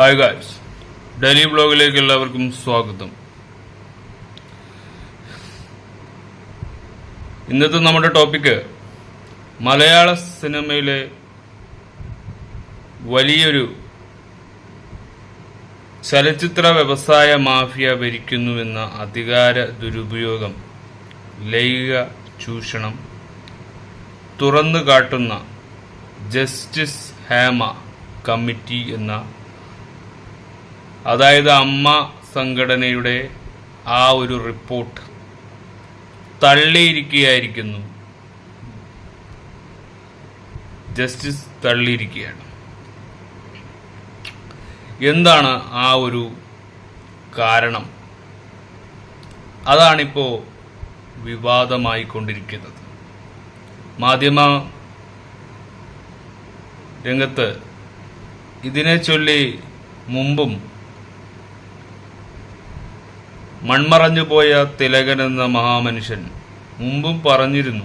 Hi guys, daily ബ്ലോഗിലേക്ക് എല്ലാവർക്കും സ്വാഗതം. ഇന്നത്തെ നമ്മുടെ ടോപ്പിക്ക് മലയാള സിനിമയിലെ വലിയൊരു ചലച്ചിത്ര വ്യവസായ മാഫിയ ഭരിക്കുന്നുവെന്ന അധികാര ദുരുപയോഗം, ലൈംഗിക ചൂഷണം തുറന്നു കാട്ടുന്ന ജസ്റ്റിസ് ഹേമ കമ്മിറ്റി എന്ന, അതായത് അമ്മ സംഘടനയുടെ ആ ഒരു റിപ്പോർട്ട് തള്ളിയിരിക്കുകയായിരിക്കുന്നു. ജസ്റ്റിസ് തള്ളിയിരിക്കുകയാണ്. എന്താണ് ആ ഒരു കാരണം? അതാണിപ്പോ വിവാദമായിക്കൊണ്ടിരിക്കുന്നത്. മാധ്യമ രംഗത്ത് ഇതിനെ ചൊല്ലി മുമ്പും മൺമറഞ്ഞുപോയ തിലകൻ എന്ന മഹാമനുഷ്യൻ മുമ്പും പറഞ്ഞിരുന്നു,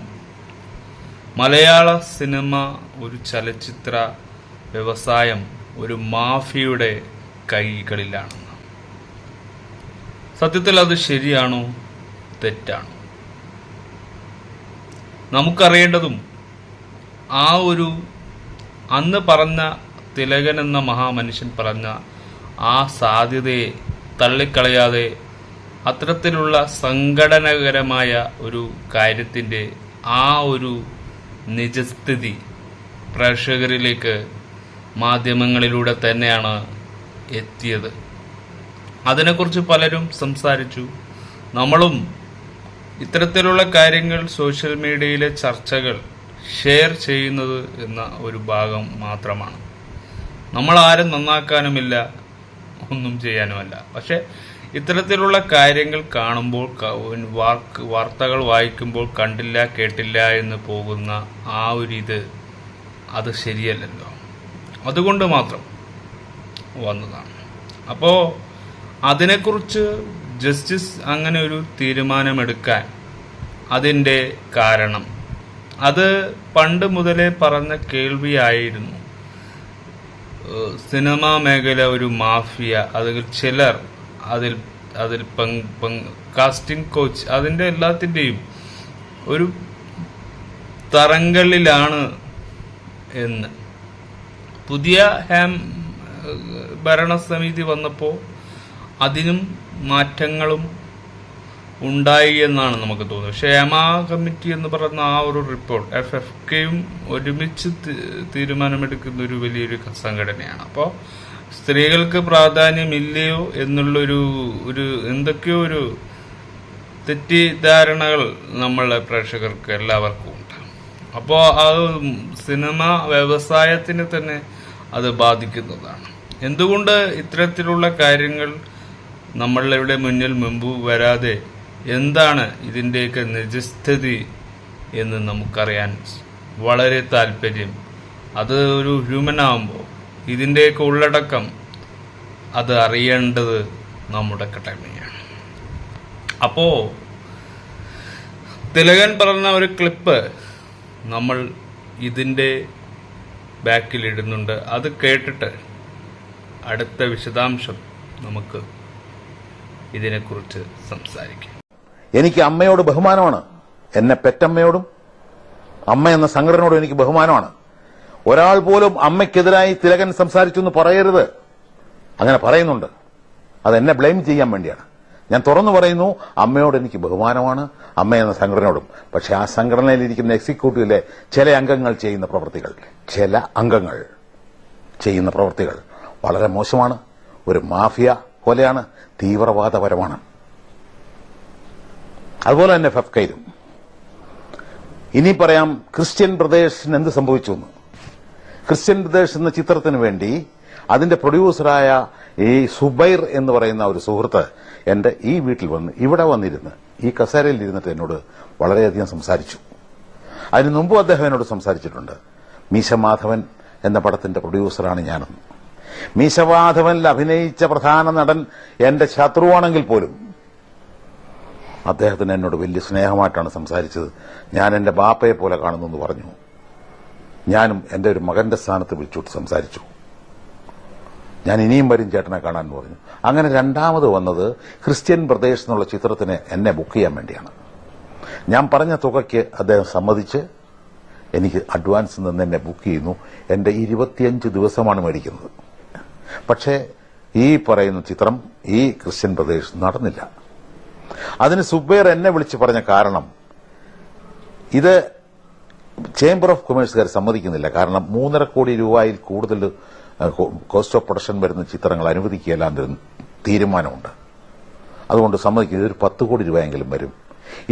മലയാള സിനിമ ഒരു ചലച്ചിത്ര വ്യവസായം ഒരു മാഫിയയുടെ കൈകളിലാണെന്ന്. സത്യത്തിൽ അത് ശരിയാണോ തെറ്റാണോ? നമുക്കറിയേണ്ടതും ആ ഒരു അന്ന് പറഞ്ഞ തിലകൻ എന്ന മഹാമനുഷ്യൻ പറഞ്ഞ ആ സാധ്യതയെ തള്ളിക്കളയാതെ അത്തരത്തിലുള്ള സംഘടനകരമായ ഒരു കാര്യത്തിൻ്റെ ആ ഒരു നിജസ്ഥിതി പ്രേക്ഷകരിലേക്ക് മാധ്യമങ്ങളിലൂടെ തന്നെയാണ് എത്തിയത്. അതിനെക്കുറിച്ച് പലരും സംസാരിച്ചു. നമ്മളും ഇത്തരത്തിലുള്ള കാര്യങ്ങൾ സോഷ്യൽ മീഡിയയിലെ ചർച്ചകൾ ഷെയർ ചെയ്യുന്നത് എന്ന ഒരു ഭാഗം മാത്രമാണ്. നമ്മൾ ആരും നന്നാക്കാനുമില്ല, ഒന്നും ചെയ്യാനുമല്ല. പക്ഷെ ഇത്തരത്തിലുള്ള കാര്യങ്ങൾ കാണുമ്പോൾ, വാർത്തകൾ വായിക്കുമ്പോൾ കണ്ടില്ല കേട്ടില്ല എന്ന് പോകുന്ന ആ ഒരു അത് ശരിയല്ലല്ലോ. അതുകൊണ്ട് മാത്രം വന്നതാണ്. അപ്പോൾ അതിനെക്കുറിച്ച് ജസ്റ്റിസ് അങ്ങനെ ഒരു തീരുമാനമെടുക്കാൻ അതിൻ്റെ കാരണം, അത് പണ്ട് മുതലേ പറഞ്ഞ കേൾവിയായിരുന്നു. സിനിമാ മേഖല ഒരു മാഫിയ, അതിൽ ചിലർ അതിൽ കാസ്റ്റിംഗ് കോച്ച്, അതിൻ്റെ എല്ലാത്തിൻ്റെയും ഒരു തറങ്കലിലാണ് എന്ന്. പുതിയ ഭരണസമിതി വന്നപ്പോൾ അതിനും മാറ്റങ്ങളും ഉണ്ടായി എന്നാണ് നമുക്ക് തോന്നുന്നത്. പക്ഷേ ഹേമ കമ്മിറ്റി എന്ന് പറയുന്ന ആ ഒരു റിപ്പോർട്ട് FFKയും ഒരുമിച്ച് തീരുമാനമെടുക്കുന്ന ഒരു വലിയൊരു സംഘടനയാണ്. അപ്പോൾ സ്ത്രീകൾക്ക് പ്രാധാന്യമില്ലയോ എന്നുള്ളൊരു എന്തൊക്കെയോ ഒരു തെറ്റിദ്ധാരണകൾ നമ്മളെ പ്രേക്ഷകർക്ക് എല്ലാവർക്കും ഉണ്ട്. അപ്പോൾ അത് സിനിമ വ്യവസായത്തിന് തന്നെ അത് ബാധിക്കുന്നതാണ്. എന്തുകൊണ്ട് ഇത്തരത്തിലുള്ള കാര്യങ്ങൾ നമ്മളുടെ മുമ്പ് വരാതെ, എന്താണ് ഇതിൻ്റെയൊക്കെ നിജസ്ഥിതി എന്ന് നമുക്കറിയാൻ വളരെ താല്പര്യം. അത് ഒരു ഹ്യൂമൻ ആകുമ്പോൾ ഇതിൻ്റെയൊക്കെ ഉള്ളടക്കം അത് അറിയേണ്ടത് നമ്മുടെ കടമയാണ്. അപ്പോൾ തിലകൻ പറഞ്ഞ ഒരു ക്ലിപ്പ് നമ്മൾ ഇതിൻ്റെ ബാക്കിൽ ഇടുന്നുണ്ട്. അത് കേട്ടിട്ട് അടുത്ത വിശദാംശം നമുക്ക് ഇതിനെക്കുറിച്ച് സംസാരിക്കാം. എനിക്ക് അമ്മയോട് ബഹുമാനമാണ്. എന്നെ പെറ്റമ്മയോടും അമ്മ എന്ന സംഘടനയോടും എനിക്ക് ബഹുമാനമാണ്. ഒരാൾ പോലും അമ്മയ്ക്കെതിരായി തിലകൻ സംസാരിച്ചു എന്ന് പറയരുത്. അങ്ങനെ പറയുന്നുണ്ട്, അതെന്നെ ബ്ലെയിം ചെയ്യാൻ വേണ്ടിയാണ്. ഞാൻ തുറന്നു പറയുന്നു, അമ്മയോട് എനിക്ക് ബഹുമാനമാണ്, അമ്മ എന്ന സംഘടനയോടും. പക്ഷെ ആ സംഘടനയിലിരിക്കുന്ന എക്സിക്യൂട്ടീവിലെ ചില അംഗങ്ങൾ ചെയ്യുന്ന പ്രവൃത്തികൾ വളരെ മോശമാണ്. ഒരു മാഫിയ പോലെയാണ്, തീവ്രവാദപരമാണ്. അതുപോലെ തന്നെ FFKയിലും. ഇനി പറയാം ക്രിസ്ത്യൻ ബ്രദേഴ്സിന് എന്ത് സംഭവിച്ചു എന്ന്. ക്രിസ്ത്യൻ ബ്രദേഴ്സ് എന്ന ചിത്രത്തിന് വേണ്ടി അതിന്റെ പ്രൊഡ്യൂസറായ ഈ സുബൈർ എന്ന് പറയുന്ന ഒരു സുഹൃത്ത് എന്റെ ഈ വീട്ടിൽ ഇവിടെ വന്നിരുന്ന് ഈ കസേരയിൽ ഇരുന്നിട്ട് എന്നോട് വളരെയധികം സംസാരിച്ചു. അതിനു മുമ്പും അദ്ദേഹം എന്നോട് സംസാരിച്ചിട്ടുണ്ട്. മീശമാധവൻ എന്ന പടത്തിന്റെ പ്രൊഡ്യൂസറാണ് ഞാനെന്ന്. മീശമാധവനിൽ അഭിനയിച്ച പ്രധാന നടൻ എന്റെ ശത്രുവാണെങ്കിൽ പോലും അദ്ദേഹത്തിന് എന്നോട് വലിയ സ്നേഹമായിട്ടാണ് സംസാരിച്ചത്. ഞാൻ എന്റെ ബാപ്പയെ പോലെ കാണുന്നു എന്ന് പറഞ്ഞു. ഞാനും എന്റെ ഒരു മകന്റെ സ്ഥാനത്ത് വിളിച്ചോട്ട് സംസാരിച്ചു. ഞാൻ ഇനിയും വരും ചേട്ടനെ കാണാൻ പറഞ്ഞു. അങ്ങനെ രണ്ടാമത് വന്നത് ക്രിസ്ത്യൻ ബ്രദേഴ്സ് എന്നുള്ള ചിത്രത്തിന് എന്നെ ബുക്ക് ചെയ്യാൻ വേണ്ടിയാണ്. ഞാൻ പറഞ്ഞ തുകയ്ക്ക് അദ്ദേഹം സമ്മതിച്ച് എനിക്ക് അഡ്വാൻസ് നിന്ന് എന്നെ ബുക്ക് ചെയ്യുന്നു. എന്റെ 25 ദിവസമാണ് മേടിക്കുന്നത്. പക്ഷേ ഈ പറയുന്ന ചിത്രം ഈ ക്രിസ്ത്യൻ ബ്രദേഴ്സ് നടന്നില്ല. അതിന് സുബൈർ എന്നെ വിളിച്ച് പറഞ്ഞ കാരണം, ഇത് ചേംബർ ഓഫ് കൊമേഴ്സുകാർ സമ്മതിക്കുന്നില്ല. കാരണം 3.5 കോടി രൂപയിൽ കൂടുതൽ കോസ്റ്റ് ഓഫ് പ്രൊഡക്ഷൻ വരുന്ന ചിത്രങ്ങൾ അനുവദിക്കുകയല്ല എന്നൊരു തീരുമാനമുണ്ട്. അതുകൊണ്ട് സമ്മതിക്കും. ഇതൊരു 10 കോടി രൂപയെങ്കിലും വരും.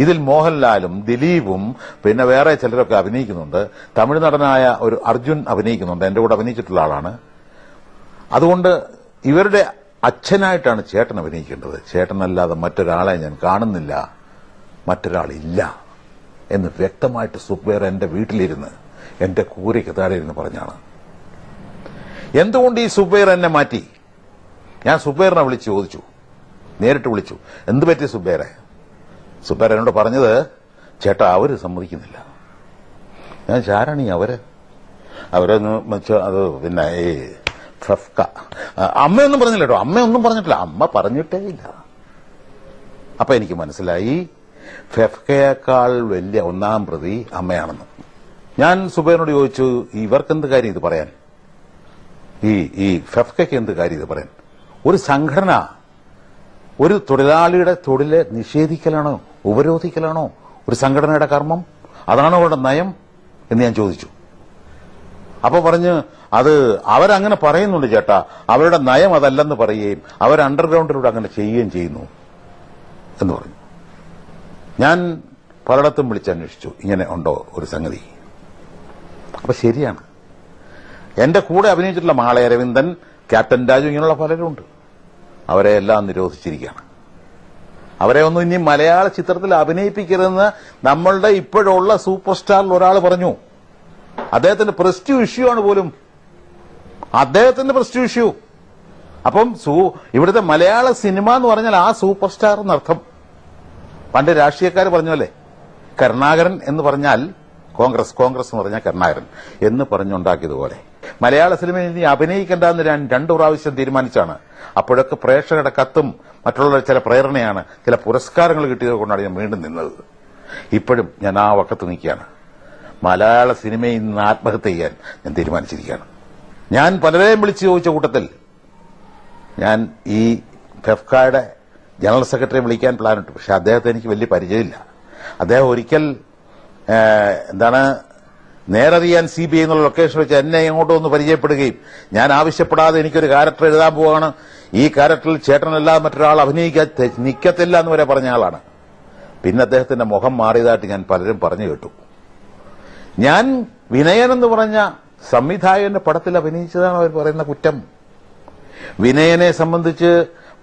ഇതിൽ മോഹൻലാലും ദിലീപും പിന്നെ വേറെ ചിലരൊക്കെ അഭിനയിക്കുന്നുണ്ട്. തമിഴ് നടനായ ഒരു അർജുൻ അഭിനയിക്കുന്നുണ്ട്. എന്റെ കൂടെ അഭിനയിച്ചിട്ടുള്ള ആളാണ്. അതുകൊണ്ട് ഇവരുടെ അച്ഛനായിട്ടാണ് ചേട്ടൻ അഭിനയിക്കേണ്ടത്. ചേട്ടനല്ലാതെ മറ്റൊരാളെ ഞാൻ കാണുന്നില്ല, മറ്റൊരാളില്ല എന്ന് വ്യക്തമായിട്ട് സുബൈർ എന്റെ വീട്ടിലിരുന്ന് എന്റെ കൂരയ്ക്ക് താഴെ ഇരുന്ന് പറഞ്ഞാണ്. എന്തുകൊണ്ട് ഈ സുബൈർ എന്നെ മാറ്റി? ഞാൻ സുബൈറിനെ വിളിച്ച് ചോദിച്ചു, നേരിട്ട് വിളിച്ചു, എന്ത് പറ്റി സുബൈറെ? സുബൈർ എന്നോട് പറഞ്ഞത്, ചേട്ടാ അവര് സമ്മതിക്കുന്നില്ല. ഞാൻ ആരാണ് ഈ അവരെന്ന് വെച്ചാൽ അത് പിന്നെ ഈ ഫെഫ്ക. അമ്മയൊന്നും പറഞ്ഞില്ല കേട്ടോ, അമ്മയൊന്നും പറഞ്ഞിട്ടില്ല, അമ്മ പറഞ്ഞിട്ടേ ഇല്ല. അപ്പൊ എനിക്ക് മനസ്സിലായി ഫെഫ്കയേക്കാൾ വലിയ ഒന്നാം പ്രതി അമ്മയാണെന്ന്. ഞാൻ സുബൈറിനോട് ചോദിച്ചു, ഇവർക്കെന്ത് കാര്യം ഇത് പറയാൻ? ഈ ഫെഫ്കയ്ക്ക് എന്ത് കാര്യം ഇത് പറയാൻ? ഒരു സംഘടന ഒരു തൊഴിലാളിയുടെ തൊഴിലെ നിഷേധിക്കലാണോ, ഉപരോധിക്കലാണോ ഒരു സംഘടനയുടെ കർമ്മം? അതാണോ അവരുടെ നയം എന്ന് ഞാൻ ചോദിച്ചു. അപ്പൊ പറഞ്ഞ്, അത് അവരങ്ങനെ പറയുന്നുണ്ട് ചേട്ടാ, അവരുടെ നയം അതല്ലെന്ന് പറയുകയും അവർ അണ്ടർഗ്രൗണ്ടിലൂടെ അങ്ങനെ ചെയ്യുകയും ചെയ്യുന്നു എന്ന് പറഞ്ഞു. ഞാൻ പലയിടത്തും വിളിച്ചന്വേഷിച്ചു, ഇങ്ങനെ ഉണ്ടോ ഒരു സംഗതി. അപ്പൊ ശരിയാണ്. എന്റെ കൂടെ അഭിനയിച്ചിട്ടുള്ള മാള അരവിന്ദൻ, ക്യാപ്റ്റൻ രാജു, ഇങ്ങനെയുള്ള പലരുണ്ട്. അവരെ എല്ലാം നിരോധിച്ചിരിക്കുകയാണ്. അവരെ ഒന്നും ഇനി മലയാള ചിത്രത്തിൽ അഭിനയിപ്പിക്കരുതെന്ന് നമ്മളുടെ ഇപ്പോഴുള്ള സൂപ്പർ സ്റ്റാറിൽ ഒരാൾ പറഞ്ഞു. അദ്ദേഹത്തിന്റെ പ്രസ്റ്റീജ് ഇഷ്യൂ ആണ് പോലും, അദ്ദേഹത്തിന്റെ പ്രസ്റ്റീജ് ഇഷ്യൂ. അപ്പം ഇവിടുത്തെ മലയാള സിനിമ എന്ന് പറഞ്ഞാൽ ആ സൂപ്പർ സ്റ്റാർ എന്നർത്ഥം. പണ്ട് രാഷ്ട്രീയക്കാർ പറഞ്ഞല്ലേ, കരുണാകരൻ എന്ന് പറഞ്ഞാൽ കോൺഗ്രസ്, കോൺഗ്രസ് എന്ന് പറഞ്ഞാൽ കരുണാകരൻ എന്ന് പറഞ്ഞുണ്ടാക്കിയതുപോലെ മലയാള സിനിമയിൽ ഇനി അഭിനയിക്കേണ്ടെന്ന് ഞാൻ 2 പ്രാവശ്യം തീരുമാനിച്ചാണ്. അപ്പോഴൊക്കെ പ്രേക്ഷകരുടെ കത്തും മറ്റുള്ള ചില പ്രേരണയാണ്, ചില പുരസ്കാരങ്ങൾ കിട്ടിയത് കൊണ്ടാണ് ഞാൻ വീണ്ടും നിന്നത്. ഇപ്പോഴും ഞാൻ ആ വക്കത്ത് നിൽക്കുകയാണ്. മലയാള സിനിമയിൽ നിന്ന് ആത്മഹത്യ ചെയ്യാൻ ഞാൻ തീരുമാനിച്ചിരിക്കുകയാണ്. ഞാൻ പലരെയും വിളിച്ചു ചോദിച്ച കൂട്ടത്തിൽ ഞാൻ ഈ ഫെഫ്കയുടെ ജനറൽ സെക്രട്ടറിയെ വിളിക്കാൻ പ്ലാനിട്ടു. പക്ഷെ അദ്ദേഹത്തെ എനിക്ക് വലിയ പരിചയമില്ല. അദ്ദേഹം ഒരിക്കൽ നേരറിയാൻ CBI എന്നുള്ള ലൊക്കേഷൻ വെച്ച് എന്നെ ഇങ്ങോട്ട് ഒന്ന് പരിചയപ്പെടുകയും ഞാൻ ആവശ്യപ്പെടാതെ എനിക്കൊരു ക്യാരക്ടർ എഴുതാൻ പോവാണ്, ഈ ക്യാരക്ടറിൽ ചേട്ടനല്ലാതെ മറ്റൊരാൾ അഭിനയിക്കാൻ നിൽക്കത്തില്ല എന്ന് വരെ പറഞ്ഞ ആളാണ്. പിന്നെ അദ്ദേഹത്തിന്റെ മുഖം മാറിയതായിട്ട് ഞാൻ പലരും പറഞ്ഞു കേട്ടു. ഞാൻ വിനയൻ എന്ന് പറഞ്ഞ സംവിധായകന്റെ പടത്തിൽ അഭിനയിച്ചതാണ് അവർ പറയുന്ന കുറ്റം. വിനയനെ സംബന്ധിച്ച്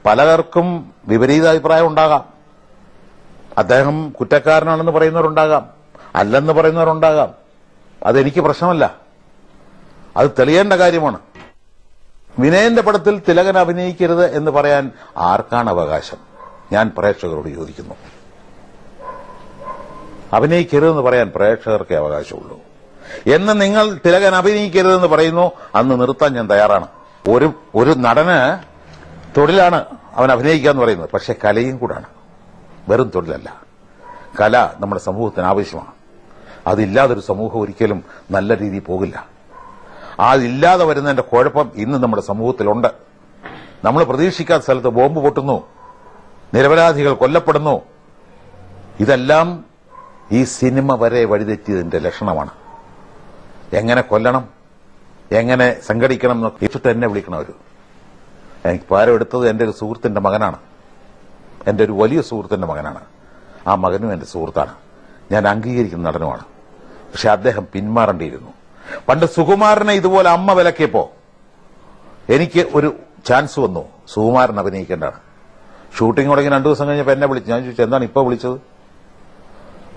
പലർക്കും വിപരീത അഭിപ്രായം ഉണ്ടാകാം. അദ്ദേഹം കുറ്റക്കാരനാണെന്ന് പറയുന്നവരുണ്ടാകാം, അല്ലെന്ന് പറയുന്നവരുണ്ടാകാം. അതെനിക്ക് പ്രശ്നമല്ല, അത് തെളിയേണ്ട കാര്യമാണ്. വിനയന്റെ പടത്തിൽ തിലകൻ അഭിനയിക്കരുത് എന്ന് പറയാൻ ആർക്കാണ് അവകാശം? ഞാൻ പ്രേക്ഷകരോട് ചോദിക്കുന്നു. അഭിനയിക്കരുതെന്ന് പറയാൻ പ്രേക്ഷകർക്കേ അവകാശമുള്ളൂ. എന്ന് നിങ്ങൾ തിലകൻ അഭിനയിക്കരുതെന്ന് പറയുന്നു, അന്ന് നിർത്താൻ ഞാൻ തയ്യാറാണ്. ഒരു നടന് തൊഴിലാണ് അവൻ അഭിനയിക്കുക എന്ന് പറയുന്നത്, പക്ഷെ കലയും കൂടാണ്, വെറും തൊഴിലല്ല. കല നമ്മുടെ സമൂഹത്തിന് ആവശ്യമാണ്. അതില്ലാതൊരു സമൂഹം ഒരിക്കലും നല്ല രീതിയിൽ പോകില്ല. അതില്ലാതെ വരുന്നതിന്റെ കുഴപ്പം ഇന്ന് നമ്മുടെ സമൂഹത്തിലുണ്ട്. നമ്മൾ പ്രതീക്ഷിക്കാത്ത സ്ഥലത്ത് ബോംബ് പൊട്ടുന്നു, നിരപരാധികൾ കൊല്ലപ്പെടുന്നു. ഇതെല്ലാം ഈ സിനിമ വരെ വഴിതെറ്റിയതിന്റെ ലക്ഷണമാണ്. എങ്ങനെ കൊല്ലണം, എങ്ങനെ സംഘടിക്കണം എന്നൊക്കെ ഇച്ചിട്ട് എന്നെ വിളിക്കണവര്. എനിക്ക് പാരം എടുത്തത് എന്റെ ഒരു സുഹൃത്തിന്റെ മകനാണ്, എന്റെ ഒരു വലിയ സുഹൃത്തിന്റെ മകനാണ്. ആ മകനും എന്റെ സുഹൃത്താണ്, ഞാൻ അംഗീകരിക്കുന്ന നടനുമാണ്. പക്ഷെ അദ്ദേഹം പിന്മാറേണ്ടിയിരുന്നു. പണ്ട് സുകുമാരനെ ഇതുപോലെ അമ്മ വിലക്കിയപ്പോ എനിക്ക് ഒരു ചാൻസ് വന്നു, സുകുമാരൻ അഭിനയിക്കേണ്ടതാണ്. ഷൂട്ടിംഗ് തുടങ്ങി 2 ദിവസം കഴിഞ്ഞപ്പോൾ എന്നെ വിളിച്ചു. ഞാൻ ചോദിച്ചു, എന്താണ് ഇപ്പൊ വിളിച്ചത്?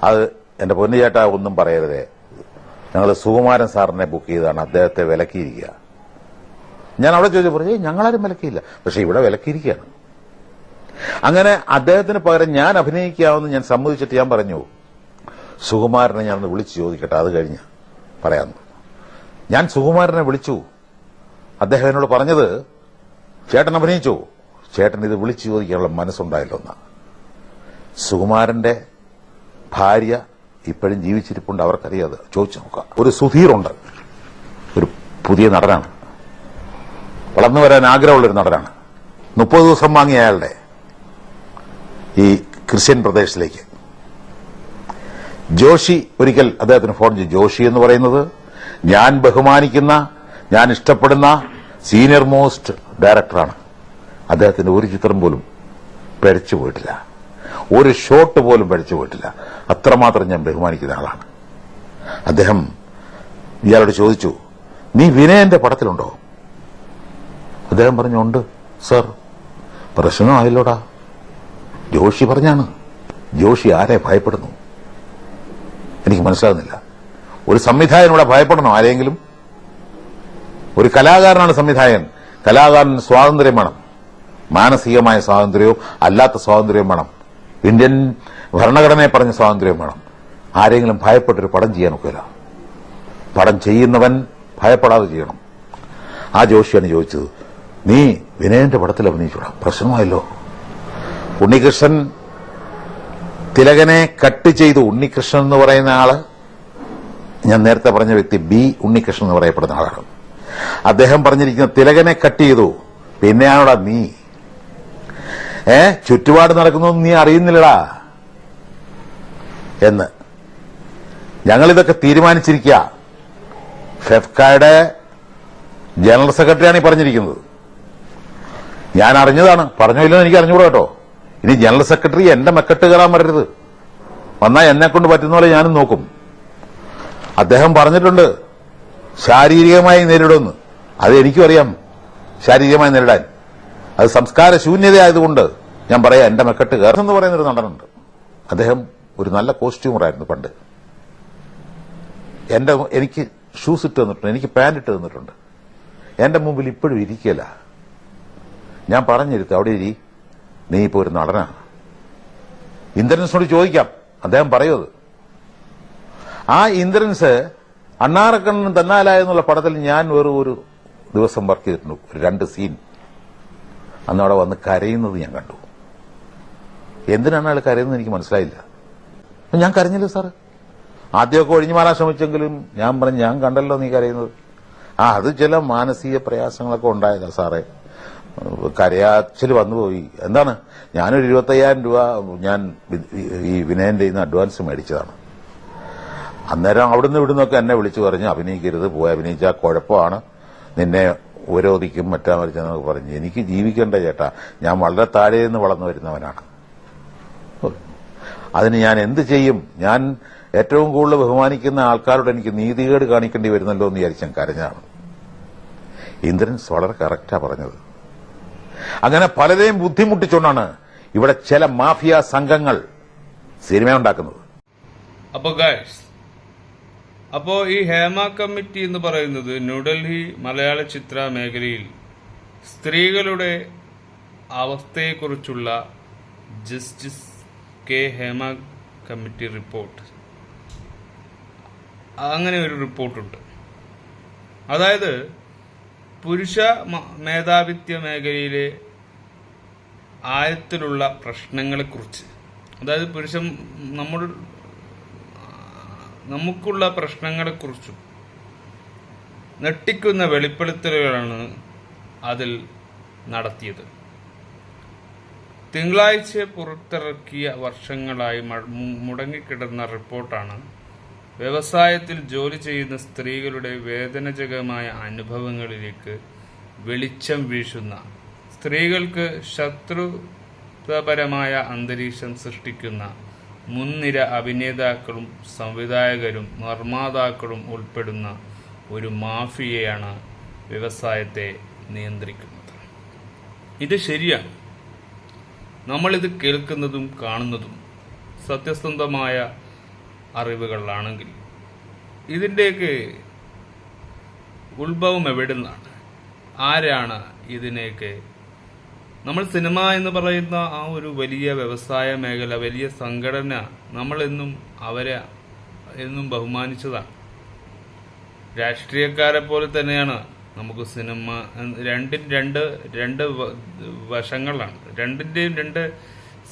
അത് എന്റെ പൊന്നു ചേട്ടാ ഒന്നും പറയരുതേ, ഞങ്ങൾ സുകുമാരൻ സാറിനെ ബുക്ക് ചെയ്താണ്, അദ്ദേഹത്തെ വിലക്കിയിരിക്കുക. ഞാൻ അവിടെ ചോദിച്ചു, പറഞ്ഞു ഞങ്ങളാരും വിലക്കിയില്ല, പക്ഷെ ഇവിടെ വിലക്കിയിരിക്കുകയാണ്. അങ്ങനെ അദ്ദേഹത്തിന് പകരം ഞാൻ അഭിനയിക്കാമെന്ന് ഞാൻ സമ്മതിച്ചിട്ട് ഞാൻ പറഞ്ഞു, സുകുമാരനെ ഞാനൊന്ന് വിളിച്ചു ചോദിക്കട്ടെ, അത് കഴിഞ്ഞ് പറയാമെന്ന്. ഞാൻ സുകുമാരനെ വിളിച്ചു. അദ്ദേഹം എന്നോട് പറഞ്ഞത്, ചേട്ടൻ അഭിനയിച്ചു. ചേട്ടൻ ഇത് വിളിച്ചു ചോദിക്കാനുള്ള മനസ്സുണ്ടായല്ലോ എന്നാ. സുകുമാരന്റെ ഭാര്യ ഇപ്പോഴും ജീവിച്ചിരിപ്പുണ്ട്, അവർക്കറിയാതെ ചോദിച്ചു നോക്കാം. ഒരു സുധീറുണ്ട്, ഒരു പുതിയ നടനാണ്, വളർന്നു വരാൻ ആഗ്രഹമുള്ളൊരു നടനാണ്. 30 ദിവസം വാങ്ങിയ അയാളുടെ ഈ ക്രിസ്ത്യൻ പ്രദേശത്തിലേക്ക് ജോഷി ഒരിക്കൽ അദ്ദേഹത്തിന് ഫോൺ ചെയ്തു. ജോഷി എന്ന് പറയുന്നത് ഞാൻ ബഹുമാനിക്കുന്ന, ഞാൻ ഇഷ്ടപ്പെടുന്ന സീനിയർ മോസ്റ്റ് ഡയറക്ടറാണ്. അദ്ദേഹത്തിന്റെ ഒരു ചിത്രം പോലും പിഴച്ചു പോയിട്ടില്ല, ഒരു ഷോട്ട് പോലും പിഴച്ചു പോയിട്ടില്ല. അത്രമാത്രം ഞാൻ ബഹുമാനിക്കുന്ന ആളാണ്. അദ്ദേഹം ഇയാളോട് ചോദിച്ചു, നീ വിനയന്റെ പടത്തിലുണ്ടോ? അദ്ദേഹം പറഞ്ഞു, ഉണ്ട് സർ. പ്രശ്നമായല്ലോടാ. ജോഷി പറഞ്ഞാണ്. ജോഷി ആരെ ഭയപ്പെടുന്നു? എനിക്ക് മനസ്സിലാകുന്നില്ല. ഒരു സംവിധായകനോടെ ഭയപ്പെടണോ ആരെങ്കിലും? ഒരു കലാകാരനാണ് സംവിധായകൻ. കലാകാരന് സ്വാതന്ത്ര്യം വേണം, മാനസികമായ സ്വാതന്ത്ര്യവും അല്ലാത്ത സ്വാതന്ത്ര്യവും വേണം. ഇന്ത്യൻ ഭരണഘടനയെ പറഞ്ഞ സ്വാതന്ത്ര്യം വേണം. ആരെങ്കിലും ഭയപ്പെട്ടൊരു പടം ചെയ്യാൻ ഒക്കില്ല. പടം ചെയ്യുന്നവൻ ഭയപ്പെടാതെ ചെയ്യണം. ആ ജോഷിയാണ് ചോദിച്ചത്, നീ വിനയന്റെ പടത്തിൽ അഭിനയിച്ചൂടാ? പ്രശ്നമായല്ലോ. ഉണ്ണികൃഷ്ണൻ തിലകനെ കട്ട് ചെയ്തു. ഉണ്ണികൃഷ്ണൻ എന്ന് പറയുന്ന ആള്, ഞാൻ നേരത്തെ പറഞ്ഞ വ്യക്തി ബി ഉണ്ണികൃഷ്ണൻ എന്ന് പറയപ്പെടുന്ന ആളാണ്. അദ്ദേഹം പറഞ്ഞിരിക്കുന്ന തിലകനെ കട്ട് ചെയ്തു, പിന്നെയാണോടാ നീ ചുറ്റുപാട് നടക്കുന്നതൊന്നും നീ അറിയുന്നില്ലടാ എന്ന്. ഞങ്ങളിതൊക്കെ തീരുമാനിച്ചിരിക്കുക. ഫെഫ്കയുടെ ജനറൽ സെക്രട്ടറിയാണ് ഈ പറഞ്ഞിരിക്കുന്നത്. ഞാൻ അറിഞ്ഞതാണ്, പറഞ്ഞില്ലെന്ന് എനിക്ക് അറിഞ്ഞുകൂടാ കേട്ടോ. ഇനി ജനറൽ സെക്രട്ടറി എന്റെ മെക്കെട്ട് കയറാൻ വരരുത്. വന്നാൽ എന്നെ കൊണ്ട് പറ്റുന്ന പോലെ ഞാനും നോക്കും. അദ്ദേഹം പറഞ്ഞിട്ടുണ്ട് ശാരീരികമായി നേരിടുമെന്ന്. അത് എനിക്കും അറിയാം, ശാരീരികമായി നേരിടാൻ. അത് സംസ്കാര ശൂന്യതയായതുകൊണ്ട് ഞാൻ പറയാം, എന്റെ മെക്കെട്ട് കയറുമെന്ന് പറയുന്നൊരു നടനുണ്ട്. അദ്ദേഹം ഒരു നല്ല കോസ്റ്റ്യൂമറായിരുന്നു പണ്ട്. എനിക്ക് ഷൂസ് ഇട്ട് തന്നിട്ടുണ്ട്, എനിക്ക് പാന്റ് ഇട്ട് തന്നിട്ടുണ്ട്. എന്റെ മുമ്പിൽ ഇപ്പോഴും ഇരിക്കില്ല. ഞാൻ പറഞ്ഞിരുത്തും, അവിടെ ഇരി, നീ ഇപ്പോ ഒരു നടനാണ്. ഇന്ദ്രൻസിനോട് ചോദിക്കാം, അദ്ദേഹം പറയുന്നത്. ആ ഇന്ദ്രൻസ് അണ്ണാറക്കണ്ണൻ തന്നാലായ എന്നുള്ള പടത്തിൽ ഞാൻ ഒരു ദിവസം വർക്ക് ചെയ്തിട്ടുണ്ട്. ഒരു 2 സീൻ. അന്ന് അവിടെ വന്ന് കരയുന്നത് ഞാൻ കണ്ടു. എന്തിനാണ് അയാൾ കരയുന്നത് എനിക്ക് മനസ്സിലായില്ല. ഞാൻ കരഞ്ഞില്ല സാറ്. ആദ്യമൊക്കെ ഒഴിഞ്ഞു മാറാൻ ശ്രമിച്ചെങ്കിലും ഞാൻ പറഞ്ഞു, ഞാൻ കണ്ടല്ലോ നീ കരയുന്നത്. അത് ചില മാനസിക പ്രയാസങ്ങളൊക്കെ ഉണ്ടായതാ സാറേ, കരയാച്ചിൽ വന്നുപോയി. എന്താണ്, ഞാനൊരു 25,000 രൂപ ഞാൻ ഈ വിനയന്റെ ഇന്ന് അഡ്വാൻസ് മേടിച്ചതാണ്. അന്നേരം അവിടുന്ന് ഇവിടുന്നൊക്കെ എന്നെ വിളിച്ചു പറഞ്ഞു, അഭിനയിക്കരുത്, പോയി അഭിനയിച്ചാൽ കുഴപ്പമാണ്, നിന്നെ ഉപരോധിക്കും, മറ്റാ മരിച്ചെന്നൊക്കെ പറഞ്ഞു. എനിക്ക് ജീവിക്കേണ്ട ചേട്ടാ, ഞാൻ വളരെ താഴെ നിന്ന് വളർന്നു വരുന്നവനാണ്. അതിന് ഞാൻ എന്ത് ചെയ്യും? ഞാൻ ഏറ്റവും കൂടുതൽ ബഹുമാനിക്കുന്ന ആൾക്കാരോട് എനിക്ക് നീതികേട് കാണിക്കേണ്ടി വരുന്നല്ലോ എന്ന് വിചാരിച്ചാൽ കരഞ്ഞാണ്. ഇന്ദ്രൻസ് വളരെ കറക്റ്റാ പറഞ്ഞത്. അങ്ങനെ പലരെയും ബുദ്ധിമുട്ടിച്ചുകൊണ്ടാണ് ഇവിടെ ചില മാഫിയ സംഘങ്ങൾ സിനിമ ഉണ്ടാക്കുന്നത്. അപ്പോ ഈ ഹേമ കമ്മിറ്റി എന്ന് പറയുന്നത് ന്യൂഡൽഹി മലയാള ചിത്ര മേഖലയിൽ സ്ത്രീകളുടെ അവസ്ഥയെക്കുറിച്ചുള്ള justice K Hema committee report, അങ്ങനെ ഒരു റിപ്പോർട്ടുണ്ട്. അതായത് പുരുഷ മേധാവിത്വ മേഖലയിലെ ആഴത്തിലുള്ള പ്രശ്നങ്ങളെക്കുറിച്ച്, അതായത് നമുക്കുള്ള പ്രശ്നങ്ങളെക്കുറിച്ചും ഞെട്ടിക്കുന്ന വെളിപ്പെടുത്തലുകളാണ് അതിൽ നടത്തിയത്. തിങ്കളാഴ്ച പുറത്തിറക്കിയ വർഷങ്ങളായി മുടങ്ങിക്കിടന്ന റിപ്പോർട്ടാണ് വ്യവസായത്തിൽ ജോലി ചെയ്യുന്ന സ്ത്രീകളുടെ വേദനാജനകമായ അനുഭവങ്ങളിലേക്ക് വെളിച്ചം വീശുന്ന, സ്ത്രീകൾക്ക് ശത്രുതാപരമായ അന്തരീക്ഷം സൃഷ്ടിക്കുന്ന മുൻനിര അഭിനേതാക്കളും സംവിധായകരും നിർമ്മാതാക്കളും ഉൾപ്പെടുന്ന ഒരു മാഫിയയാണ് വ്യവസായത്തെ നിയന്ത്രിക്കുന്നത്. ഇത് ശരിയാണ്. നമ്മളിത് കേൾക്കുന്നതും കാണുന്നതും സത്യസന്ധമായ അറിവുകളാണെങ്കിൽ ഇതിൻ്റെയൊക്കെ ഉത്ഭവം എവിടെ നിന്നാണ്? ആരാണ് ഇതിനെയൊക്കെ? നമ്മൾ സിനിമ എന്ന് പറയുന്ന ആ ഒരു വലിയ വ്യവസായ മേഖല, വലിയ സംഘടന, നമ്മളെന്നും അവരെ എന്നും ബഹുമാനിച്ചതാണ്. രാഷ്ട്രീയക്കാരെ പോലെ തന്നെയാണ് നമുക്ക് സിനിമ രണ്ട് വശങ്ങളാണ്. രണ്ടിൻ്റെയും രണ്ട്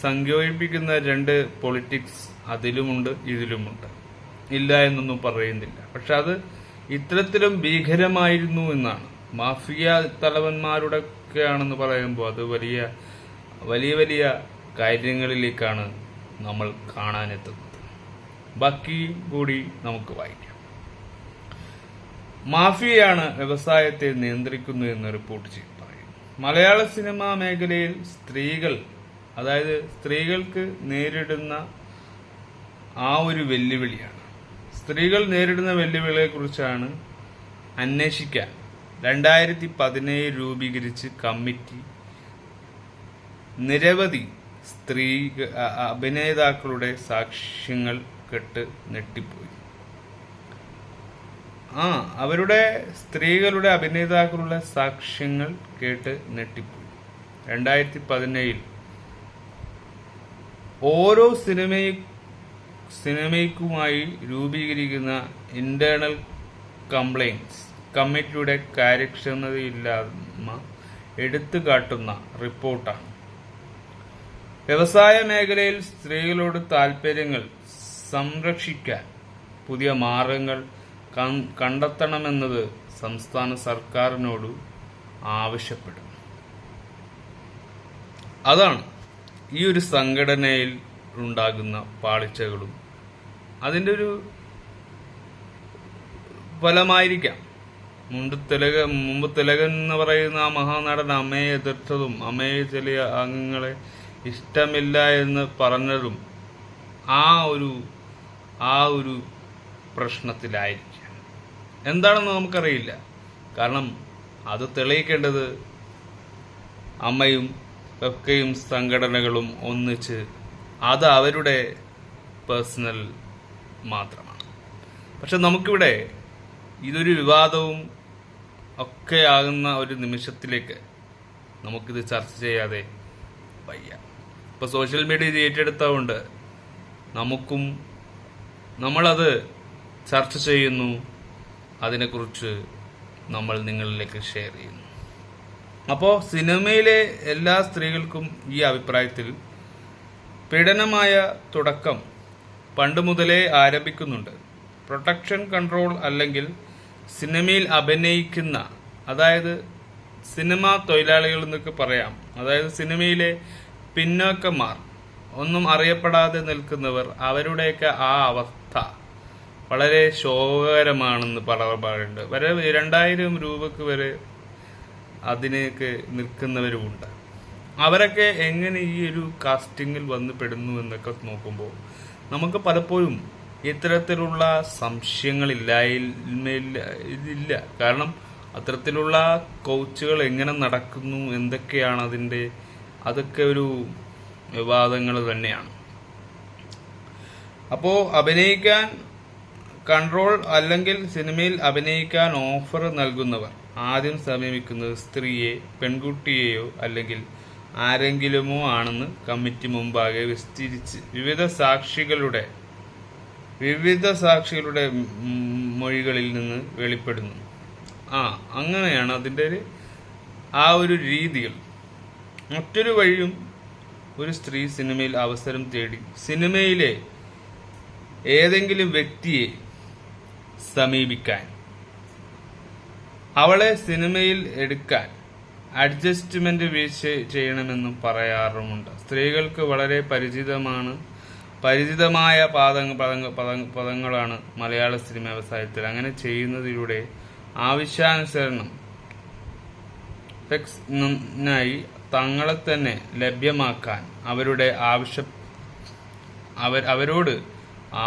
സംയോജിപ്പിക്കുന്ന രണ്ട് പൊളിറ്റിക്സ് അതിലുമുണ്ട് ഇതിലുമുണ്ട്. ഇല്ല എന്നൊന്നും പറയുന്നില്ല. പക്ഷെ അത് ഇത്തരത്തിലും ഭീകരമായിരുന്നു എന്നാണ്. മാഫിയ തലവന്മാരുടെ ഒക്കെയാണെന്ന് പറയുമ്പോൾ അത് വലിയ വലിയ വലിയ കാര്യങ്ങളിലേക്കാണ് നമ്മൾ കാണാനെത്തുന്നത്. ബാക്കി കൂടി നമുക്ക് വായിക്കാം. മാഫിയയാണ് വ്യവസായത്തെ നിയന്ത്രിക്കുന്നു എന്ന് റിപ്പോർട്ട് ചെയ്ത് പറയുന്നു. മലയാള സിനിമാ മേഖലയിൽ സ്ത്രീകൾക്ക് നേരിടുന്ന ആ ഒരു വെല്ലുവിളിയാണ്. സ്ത്രീകൾ നേരിടുന്ന വെല്ലുവിളിയെ കുറിച്ചാണ് അന്വേഷിക്കാൻ 2017 രൂപീകരിച്ച് കമ്മിറ്റി നിരവധി അഭിനേതാക്കളുടെ സാക്ഷ്യങ്ങൾ കേട്ട് നെട്ടിപ്പോയി. സ്ത്രീകളുടെ അഭിനേതാക്കളുടെ സാക്ഷ്യങ്ങൾ കേട്ട് നെട്ടിപ്പോയി. 2017 ഓരോ സിനിമയ്ക്കുമായി രൂപീകരിക്കുന്ന ഇന്റേണൽ കംപ്ലൈന്റ്സ് കമ്മിറ്റിയുടെ കാര്യക്ഷമതയില്ലായ്മ എടുത്തു കാട്ടുന്ന റിപ്പോർട്ടാണ്. വ്യവസായ മേഖലയിൽ സ്ത്രീകളുടെ താൽപര്യങ്ങൾ സംരക്ഷിക്കാൻ പുതിയ മാർഗങ്ങൾ കണ്ടെത്തണമെന്നത് സംസ്ഥാന സർക്കാരിനോട് ആവശ്യപ്പെടും. അതാണ് ഈ ഒരു സംഘടനയിൽ ഉണ്ടാകുന്ന പാളിച്ചകളും അതിൻ്റെ ഒരു ഫലമായിരിക്കാം. മുമ്പ് തിലകൻ എന്ന് പറയുന്ന ആ മഹാനടൻ അമ്മയെ എതിർത്തതും അമ്മയെ ചില അംഗങ്ങളെ ഇഷ്ടമില്ല എന്ന് പറഞ്ഞതും ആ ഒരു പ്രശ്നത്തിലായിരിക്കാം. എന്താണെന്ന് നമുക്കറിയില്ല. കാരണം അത് തെളിയിക്കേണ്ടത് അമ്മയും ഒക്കെയും സംഘടനകളും ഒന്നിച്ച് അത് അവരുടെ പേഴ്സണൽ മാത്രമാണ്. പക്ഷെ നമുക്കിവിടെ ഇതൊരു വിവാദവും ഒക്കെ ആകുന്ന ഒരു നിമിഷത്തിലേക്ക് നമുക്കിത് ചർച്ച ചെയ്യാതെ വയ്യ. ഇപ്പോൾ സോഷ്യൽ മീഡിയ ഏറ്റെടുത്തതുകൊണ്ട് നമ്മളത് ചർച്ച ചെയ്യുന്നു, അതിനെക്കുറിച്ച് നമ്മൾ നിങ്ങളിലേക്ക് ഷെയർ ചെയ്യുന്നു. അപ്പോൾ സിനിമയിലെ എല്ലാ സ്ത്രീകൾക്കും ഈ അഭിപ്രായത്തിൽ പീഡനമായ തുടക്കം പണ്ട് മുതലേ ആരംഭിക്കുന്നുണ്ട്. പ്രൊട്ടക്ഷൻ കൺട്രോൾ അല്ലെങ്കിൽ സിനിമയിൽ അഭിനയിക്കുന്ന, അതായത് സിനിമാ തൊഴിലാളികൾ എന്നൊക്കെ പറയാം, അതായത് സിനിമയിലെ പിന്നോക്കന്മാർ, ഒന്നും അറിയപ്പെടാതെ നിൽക്കുന്നവർ, അവരുടെയൊക്കെ ആ അവസ്ഥ വളരെ ശോകകരമാണെന്ന് പറയുന്നുണ്ട്. 2000 രൂപക്ക് വരെ അതിനൊക്കെ നിൽക്കുന്നവരുമുണ്ട്. അവരൊക്കെ എങ്ങനെ ഈ ഒരു കാസ്റ്റിങ്ങിൽ വന്ന് പെടുന്നു എന്നൊക്കെ നോക്കുമ്പോൾ നമുക്ക് പലപ്പോഴും ഇത്തരത്തിലുള്ള സംശയങ്ങളില്ല. കാരണം അത്തരത്തിലുള്ള കോച്ചുകൾ എങ്ങനെ നടക്കുന്നു, എന്തൊക്കെയാണ് അതൊക്കെ ഒരു വിവാദങ്ങൾ തന്നെയാണ്. അപ്പോൾ അഭിനയിക്കാൻ കൺട്രോൾ അല്ലെങ്കിൽ സിനിമയിൽ അഭിനയിക്കാൻ ഓഫർ നൽകുന്നവർ ആദ്യം സമീപിക്കുന്നത് സ്ത്രീയെ, പെൺകുട്ടിയെയോ അല്ലെങ്കിൽ ആരെങ്കിലുമോ ആണെന്ന് കമ്മിറ്റി മുമ്പാകെ വിസ്തരിച്ച് വിവിധ സാക്ഷികളുടെ മൊഴികളിൽ നിന്ന് വെളിപ്പെടുന്നു. അങ്ങനെയാണ് അതിൻ്റെ ആ ഒരു രീതികൾ. മറ്റൊരു വഴിയും ഒരു സ്ത്രീ സിനിമയിൽ അവസരം തേടി സിനിമയിലെ ഏതെങ്കിലും വ്യക്തിയെ സമീപിക്കാൻ, അവളെ സിനിമയിൽ എടുക്കാൻ അഡ്ജസ്റ്റ്മെന്റ് വീഴ്ച ചെയ്യണമെന്നും പറയാറുമുണ്ട്. സ്ത്രീകൾക്ക് വളരെ പരിചിതമായ പദങ്ങളാണ് മലയാള സിനിമ വ്യവസായത്തിൽ. അങ്ങനെ ചെയ്യുന്നതിലൂടെ ആവശ്യാനുസരണം സെക്സിനായി തങ്ങളെ തന്നെ ലഭ്യമാക്കാൻ അവരോട്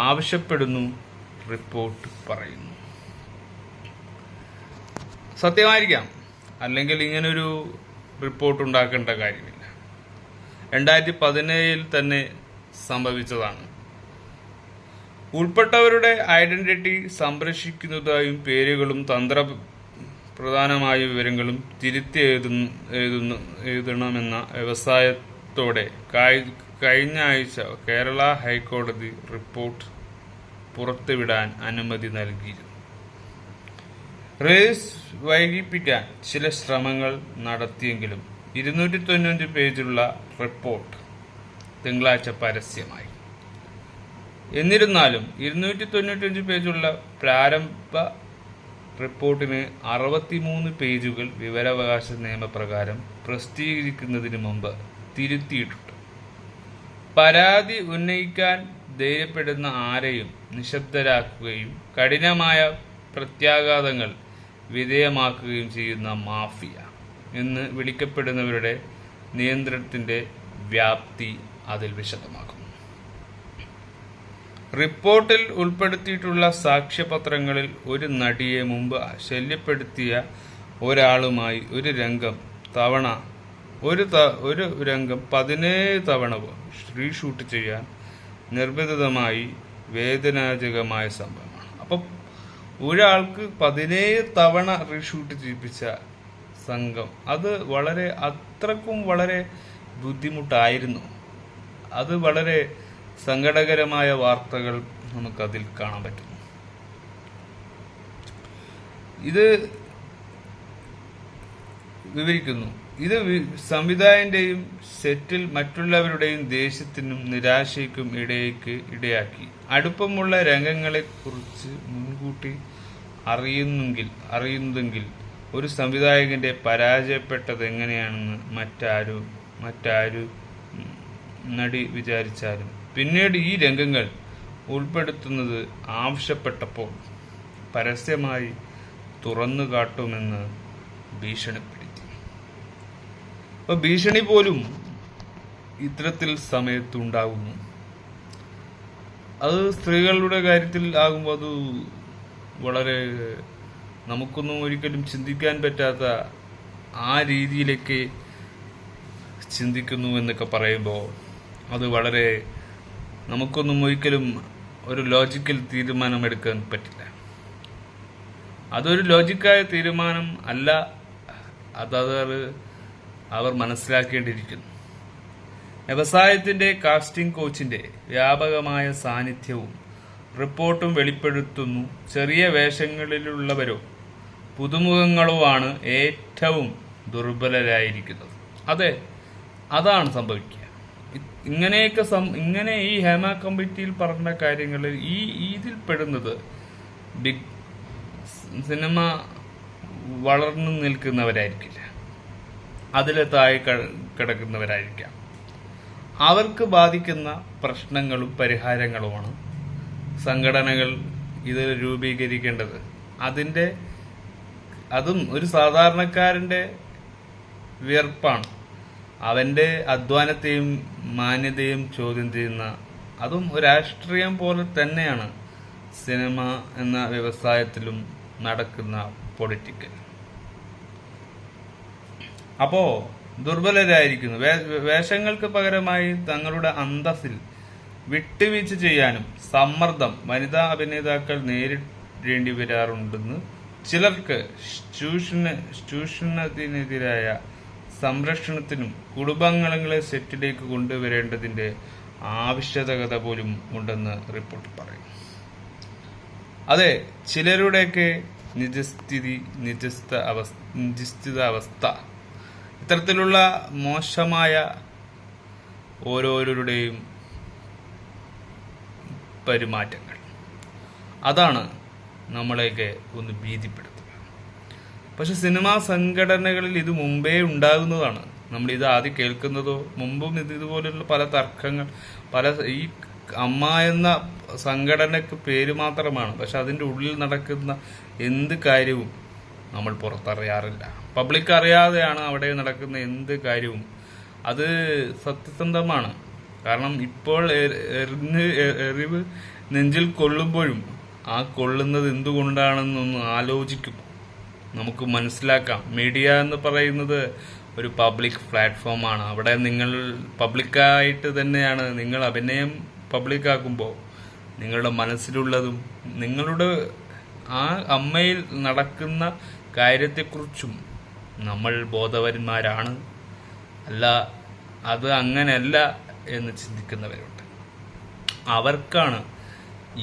ആവശ്യപ്പെടുന്നു റിപ്പോർട്ട് പറയുന്നു. സത്യമായിരിക്കാം, അല്ലെങ്കിൽ ഇങ്ങനൊരു റിപ്പോർട്ട് ഉണ്ടാക്കേണ്ട കാര്യമില്ല. 2017 തന്നെ സംഭവിച്ചതാണ്. ഉൾപ്പെട്ടവരുടെ ഐഡന്റിറ്റി സംരക്ഷിക്കുന്നതായും പേരുകളും തന്ത്രപ്രധാനമായ വിവരങ്ങളും തിരുത്തി എഴുതണമെന്ന വ്യവസായത്തോടെ കഴിഞ്ഞ ആഴ്ച കേരള ഹൈക്കോടതി റിപ്പോർട്ട് പുറത്തുവിടാൻ അനുമതി നൽകിയിരുന്നു. റിലീസ് വൈകിപ്പിക്കാൻ ചില ശ്രമങ്ങൾ നടത്തിയെങ്കിലും 295 പേജുള്ള റിപ്പോർട്ട് തിങ്കളാഴ്ച പരസ്യമായി. എന്നിരുന്നാലും 295 പേജുള്ള പ്രാരംഭ റിപ്പോർട്ടിന് 63 പേജുകൾ വിവരാവകാശ നിയമപ്രകാരം പ്രസിദ്ധീകരിക്കുന്നതിന് മുമ്പ് തിരുത്തിയിട്ടുണ്ട്. പരാതി ഉന്നയിക്കാൻ ധൈര്യപ്പെടുന്ന ആരെയും നിശബ്ദരാക്കുകയും കഠിനമായ പ്രത്യാഘാതങ്ങൾ വിധേയമാക്കുകയും ചെയ്യുന്ന മാഫിയ എന്ന് വിളിക്കപ്പെടുന്നവരുടെ നിയന്ത്രണത്തിന്റെ വ്യാപ്തി അതിൽ വിശദമാക്കുന്നു. റിപ്പോർട്ടിൽ ഉൾപ്പെടുത്തിയിട്ടുള്ള സാക്ഷ്യപത്രങ്ങളിൽ ഒരു നടിയെ മുമ്പ് ശല്യപ്പെടുത്തിയ ഒരാളുമായി ഒരു രംഗം 17 തവണ റീഷൂട്ട് ചെയ്യാൻ നിർബന്ധിതമായി വേദനാജകമായ സംഭവമാണ്. അപ്പം ഒരാൾക്ക് 17 തവണ റീഷൂട്ട് ചെയ്യിപ്പിച്ച സംഘം, അത് അത്രക്കും വളരെ ബുദ്ധിമുട്ടായിരുന്നു. അത് വളരെ സങ്കടകരമായ വാർത്തകൾ നമുക്കതിൽ കാണാൻ പറ്റുന്നു. ഇത് വിവരിക്കുന്നു. ഇത് സംവിധായകന്റെയും സെറ്റിൽ മറ്റുള്ളവരുടെയും ദേഷ്യത്തിനും നിരാശയ്ക്കും ഇടയാക്കി. അടുപ്പമുള്ള രംഗങ്ങളെക്കുറിച്ച് മുൻകൂട്ടി അറിയുന്നെങ്കിൽ ഒരു സംവിധായകന്റെ പരാജയപ്പെട്ടത് എങ്ങനെയാണെന്ന് മറ്റാരു നടി വിചാരിച്ചാലും പിന്നീട് ഈ രംഗങ്ങൾ ഉൾപ്പെടുത്തുന്നത് ആവശ്യപ്പെട്ടപ്പോൾ പരസ്യമായി തുറന്നു കാട്ടുമെന്ന് ഭീഷണിപ്പെടുത്തി. അപ്പോൾ ഭീഷണി പോലും ഇത്തരത്തിൽ സമയത്തുണ്ടാകുന്നു. അത് സ്ത്രീകളുടെ കാര്യത്തിൽ ആകുമ്പോൾ അത് വളരെ നമുക്കൊന്നും ഒരിക്കലും ചിന്തിക്കാൻ പറ്റാത്ത ആ രീതിയിലേക്ക് ചിന്തിക്കുന്നു എന്നൊക്കെ പറയുമ്പോൾ അത് വളരെ നമുക്കൊന്നും ഒരിക്കലും ഒരു ലോജിക്കൽ തീരുമാനമെടുക്കാൻ പറ്റില്ല. അതൊരു ലോജിക്കായ തീരുമാനം അല്ല. അവർ മനസ്സിലാക്കേണ്ടിയിരിക്കുന്നു. വ്യവസായത്തിന്റെ കാസ്റ്റിംഗ് കോച്ചിന്റെ വ്യാപകമായ സാന്നിധ്യവും റിപ്പോർട്ടും വെളിപ്പെടുത്തുന്നു. ചെറിയ വേഷങ്ങളിലുള്ളവരോ പുതുമുഖങ്ങളോ ആണ് ഏറ്റവും ദുർബലരായിരിക്കുന്നത്. അതെ, അതാണ് സംഭവിക്കുക. ഇങ്ങനെ ഈ ഹേമ കമ്മിറ്റിയിൽ പറഞ്ഞ കാര്യങ്ങളിൽ ഇതിൽ പെടുന്നത് ബിഗ് സിനിമ വളർന്നു നിൽക്കുന്നവരായിരിക്കില്ല, അതിലെ താഴെ കിടക്കുന്നവരായിരിക്കാം. അവർക്ക് ബാധിക്കുന്ന പ്രശ്നങ്ങളും പരിഹാരങ്ങളുമാണ് സംഘടനകൾ ഇത് രൂപീകരിക്കേണ്ടത്. അതും ഒരു സാധാരണക്കാരന്റെ വിയർപ്പാണ്. അവന്റെ അധ്വാനത്തെയും മാന്യതയും ചോദ്യം ചെയ്യുന്ന, അതും ഒരു രാഷ്ട്രീയം പോലെ തന്നെയാണ് സിനിമ എന്ന വ്യവസായത്തിലും നടക്കുന്ന പൊളിറ്റിക്കൽ. അപ്പോ ദുർബലരായിരിക്കുന്നു. വേഷങ്ങൾക്ക് പകരമായി തങ്ങളുടെ അന്തസ്സിൽ വിട്ടുവീഴ്ച ചെയ്യാനും സമ്മർദ്ദം വനിതാ അഭിനേതാക്കൾ നേരിടേണ്ടി വരാറുണ്ടെന്ന് ചിലർക്ക് ചൂഷണത്തിനെതിരായ സംരക്ഷണത്തിനും കുടുംബാംഗങ്ങളെ സെറ്റിലേക്ക് കൊണ്ടുവരേണ്ടതിന്റെ ആവശ്യകത പോലും ഉണ്ടെന്ന് റിപ്പോർട്ട് പറയും. അതെ, ചിലരുടെയൊക്കെ നിജസ്ഥിത അവസ്ഥ ഇത്തരത്തിലുള്ള മോശമായ ഓരോരുടെയും പെരുമാറ്റങ്ങൾ, അതാണ് നമ്മളെയൊക്കെ ഒന്ന് ഭീതിപ്പെടുത്തുക. പക്ഷെ സിനിമാ സംഘടനകളിൽ ഇത് മുമ്പേ ഉണ്ടാകുന്നതാണ്. നമ്മളിത് ആദ്യം കേൾക്കുന്നതോ മുമ്പും ഇതുപോലുള്ള പല തർക്കങ്ങൾ, ഈ അമ്മ എന്ന സംഘടനക്ക് പേര് മാത്രമാണ്. പക്ഷെ അതിൻ്റെ ഉള്ളിൽ നടക്കുന്ന എന്ത് കാര്യവും നമ്മൾ പുറത്തറിയാറില്ല. പബ്ലിക് അറിയാതെയാണ് അവിടെ നടക്കുന്ന എന്ത് കാര്യവും. അത് സത്യസന്ധമാണ്. കാരണം ഇപ്പോൾ എറിവ് നെഞ്ചിൽ കൊള്ളുമ്പോഴും ആ കൊള്ളുന്നത് എന്തുകൊണ്ടാണെന്നൊന്ന് ആലോചിക്കുമ്പോൾ നമുക്ക് മനസ്സിലാക്കാം. മീഡിയ എന്ന് പറയുന്നത് ഒരു പബ്ലിക് പ്ലാറ്റ്ഫോമാണ്. അവിടെ നിങ്ങൾ പബ്ലിക്കായിട്ട് തന്നെയാണ്. നിങ്ങൾ അഭിനയം പബ്ലിക്കാക്കുമ്പോൾ നിങ്ങളുടെ മനസ്സിലുള്ളതും നിങ്ങളുടെ ആ അമ്മയിൽ നടക്കുന്ന കാര്യത്തെക്കുറിച്ചും നമ്മൾ ബോധവാന്മാരാണ്. അത് അങ്ങനെയല്ല എന്ന് ചിന്തിക്കുന്നവരുണ്ട്. അവർക്കാണ്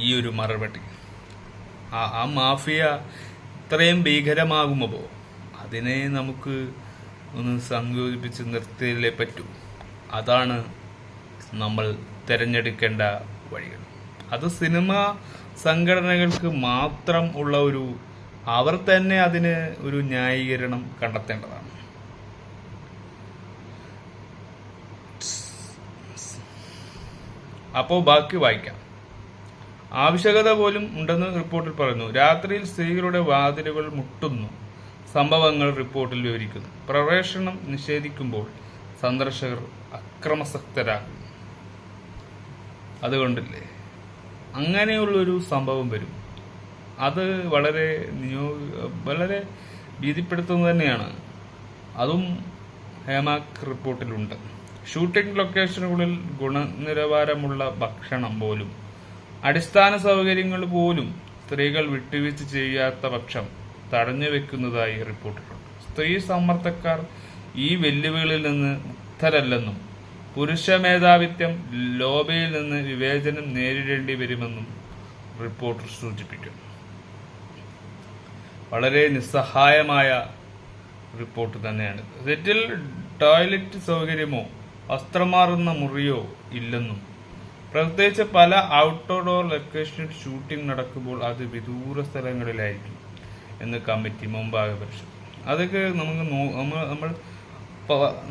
ഈ ഒരു മറുപടി. ആ മാഫിയ ഇത്രയും ഭീകരമാകുമ്പോൾ അതിനെ നമുക്ക് ഒന്ന് സംയോജിപ്പിച്ച് നിർത്തിയല്ലേ പറ്റൂ. അതാണ് നമ്മൾ തിരഞ്ഞെടുക്കേണ്ട വഴികൾ. അത് സിനിമ സംഘടനകൾക്ക് മാത്രം ഉള്ള അവർ തന്നെ അതിന് ഒരു ന്യായീകരണം കണ്ടെത്തേണ്ടതാണ്. അപ്പോൾ ബാക്കി വായിക്കാം. ആവശ്യകത പോലും ഉണ്ടെന്ന് റിപ്പോർട്ടിൽ പറയുന്നു. രാത്രിയിൽ സ്ത്രീകളുടെ വാതിലുകൾ മുട്ടുന്നു. സംഭവങ്ങൾ റിപ്പോർട്ടിൽ വിവരിക്കുന്നു. പ്രവേശനം നിഷേധിക്കുമ്പോൾ സന്ദർശകർ അക്രമാസക്തരാകുന്നു. അതുകൊണ്ടില്ലേ അങ്ങനെയുള്ളൊരു സംഭവം വരും. അത് വളരെ ഭീതിപ്പെടുത്തുന്നത് തന്നെയാണ്. അതും ഹേമാക് റിപ്പോർട്ടിലുണ്ട്. ഷൂട്ടിംഗ് ലൊക്കേഷനുകളിൽ ഗുണനിലവാരമുള്ള ഭക്ഷണം പോലും, അടിസ്ഥാന സൗകര്യങ്ങൾ പോലും സ്ത്രീകൾ വിട്ടുവീഴ്ച ചെയ്യാത്ത പക്ഷം തടഞ്ഞു വെക്കുന്നതായി റിപ്പോർട്ടിട്ടുണ്ട്. സ്ത്രീ സമ്മർദ്ദക്കാർ ഈ വെല്ലുവിളിയിൽ നിന്ന് മുക്തരല്ലെന്നും പുരുഷ മേധാവിത്വം ലോബിയിൽ നിന്ന് വിവേചനം നേരിടേണ്ടി വരുമെന്നും റിപ്പോർട്ട് സൂചിപ്പിക്കുന്നു. വളരെ നിസ്സഹായമായ റിപ്പോർട്ട് തന്നെയാണ്. സെറ്റിൽ ടോയ്ലറ്റ് സൗകര്യമോ വസ്ത്രം മാറുന്ന മുറിയോ ഇല്ലെന്നും പ്രത്യേകിച്ച് പല ഔട്ട്ഡോർ ലൊക്കേഷനിൽ ഷൂട്ടിംഗ് നടക്കുമ്പോൾ അത് വിദൂര സ്ഥലങ്ങളിലായിരിക്കും എന്ന് കമ്മിറ്റി മുമ്പാകെ പരിശോധിച്ചു. അതൊക്കെ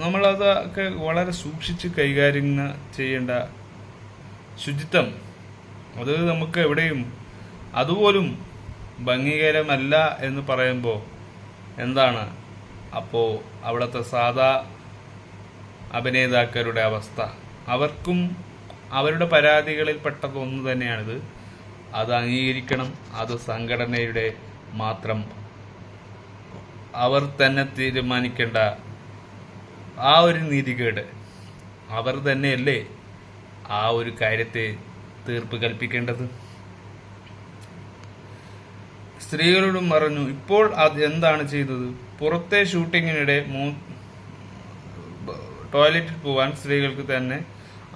നമ്മളതൊക്കെ വളരെ സൂക്ഷിച്ച് കൈകാര്യം ചെയ്യേണ്ട ശുചിത്വം. അത് നമുക്ക് എവിടെയും അതുപോലും ഭംഗികരമല്ല എന്ന് പറയുമ്പോൾ എന്താണ് അപ്പോൾ അവിടുത്തെ സാധാ അഭിനേതാക്കളുടെ അവസ്ഥ? അവർക്കും അവരുടെ പരാതികളിൽ പെട്ടത് ഒന്ന് തന്നെയാണിത്. അത് അംഗീകരിക്കണം. അത് സംഘടനയുടെ മാത്രം അവർ തന്നെ തീരുമാനിക്കേണ്ട ആ ഒരു നീതികേട്. അവർ തന്നെയല്ലേ ആ ഒരു കാര്യത്തെ തീർപ്പ് കൽപ്പിക്കേണ്ടത്. സ്ത്രീകളോടും പറഞ്ഞു. ഇപ്പോൾ അത് എന്താണ് ചെയ്തത്? പുറത്തെ ഷൂട്ടിങ്ങിനിടെ ടോയ്ലറ്റിൽ പോവാൻ സ്ത്രീകൾക്ക് തന്നെ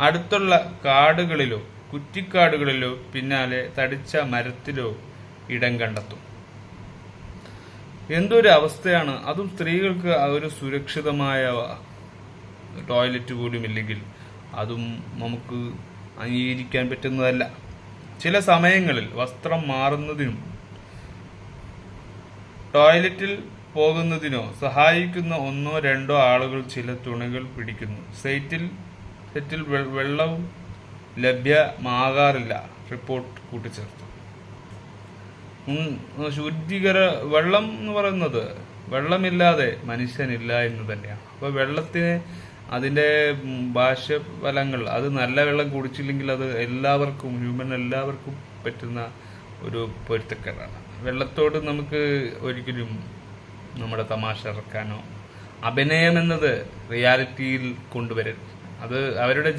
അടുത്തുള്ള കാടുകളിലോ കുറ്റിക്കാടുകളിലോ പിന്നാലെ തടിച്ച മരത്തിലോ ഇടം കണ്ടെത്തും. എന്തൊരു അവസ്ഥയാണ്! അതും സ്ത്രീകൾക്ക് ഒരു സുരക്ഷിതമായ ടോയ്ലറ്റ് പോലും ഇല്ലെങ്കിൽ അതും നമുക്ക് അംഗീകരിക്കാൻ പറ്റുന്നതല്ല. ചില സമയങ്ങളിൽ വസ്ത്രം മാറുന്നതിനും ടോയ്ലറ്റിൽ പോകുന്നതിനോ സഹായിക്കുന്ന ഒന്നോ രണ്ടോ ആളുകൾ ചില തുണികൾ പിടിക്കുന്നു. സെറ്റിൽ വെള്ളവും ലഭ്യമാകാറില്ല, റിപ്പോർട്ട് കൂട്ടിച്ചേർത്തു. വെള്ളം എന്ന് പറയുന്നത് വെള്ളമില്ലാതെ മനുഷ്യനില്ല എന്ന് തന്നെയാണ്. അപ്പോൾ വെള്ളത്തിന് അതിൻ്റെ ബാഹ്യഫലങ്ങൾ, അത് നല്ല വെള്ളം കുടിച്ചില്ലെങ്കിൽ അത് എല്ലാവർക്കും പറ്റുന്ന ഒരു പൊരുത്തക്കേടാണ്. വെള്ളത്തോട് നമുക്ക് ഒരിക്കലും നമ്മുടെ തമാശ ഇറക്കാനോ അഭിനയം എന്നത് റിയാലിറ്റിയിൽ കൊണ്ടുവരരുത്. അത് അവരുടെ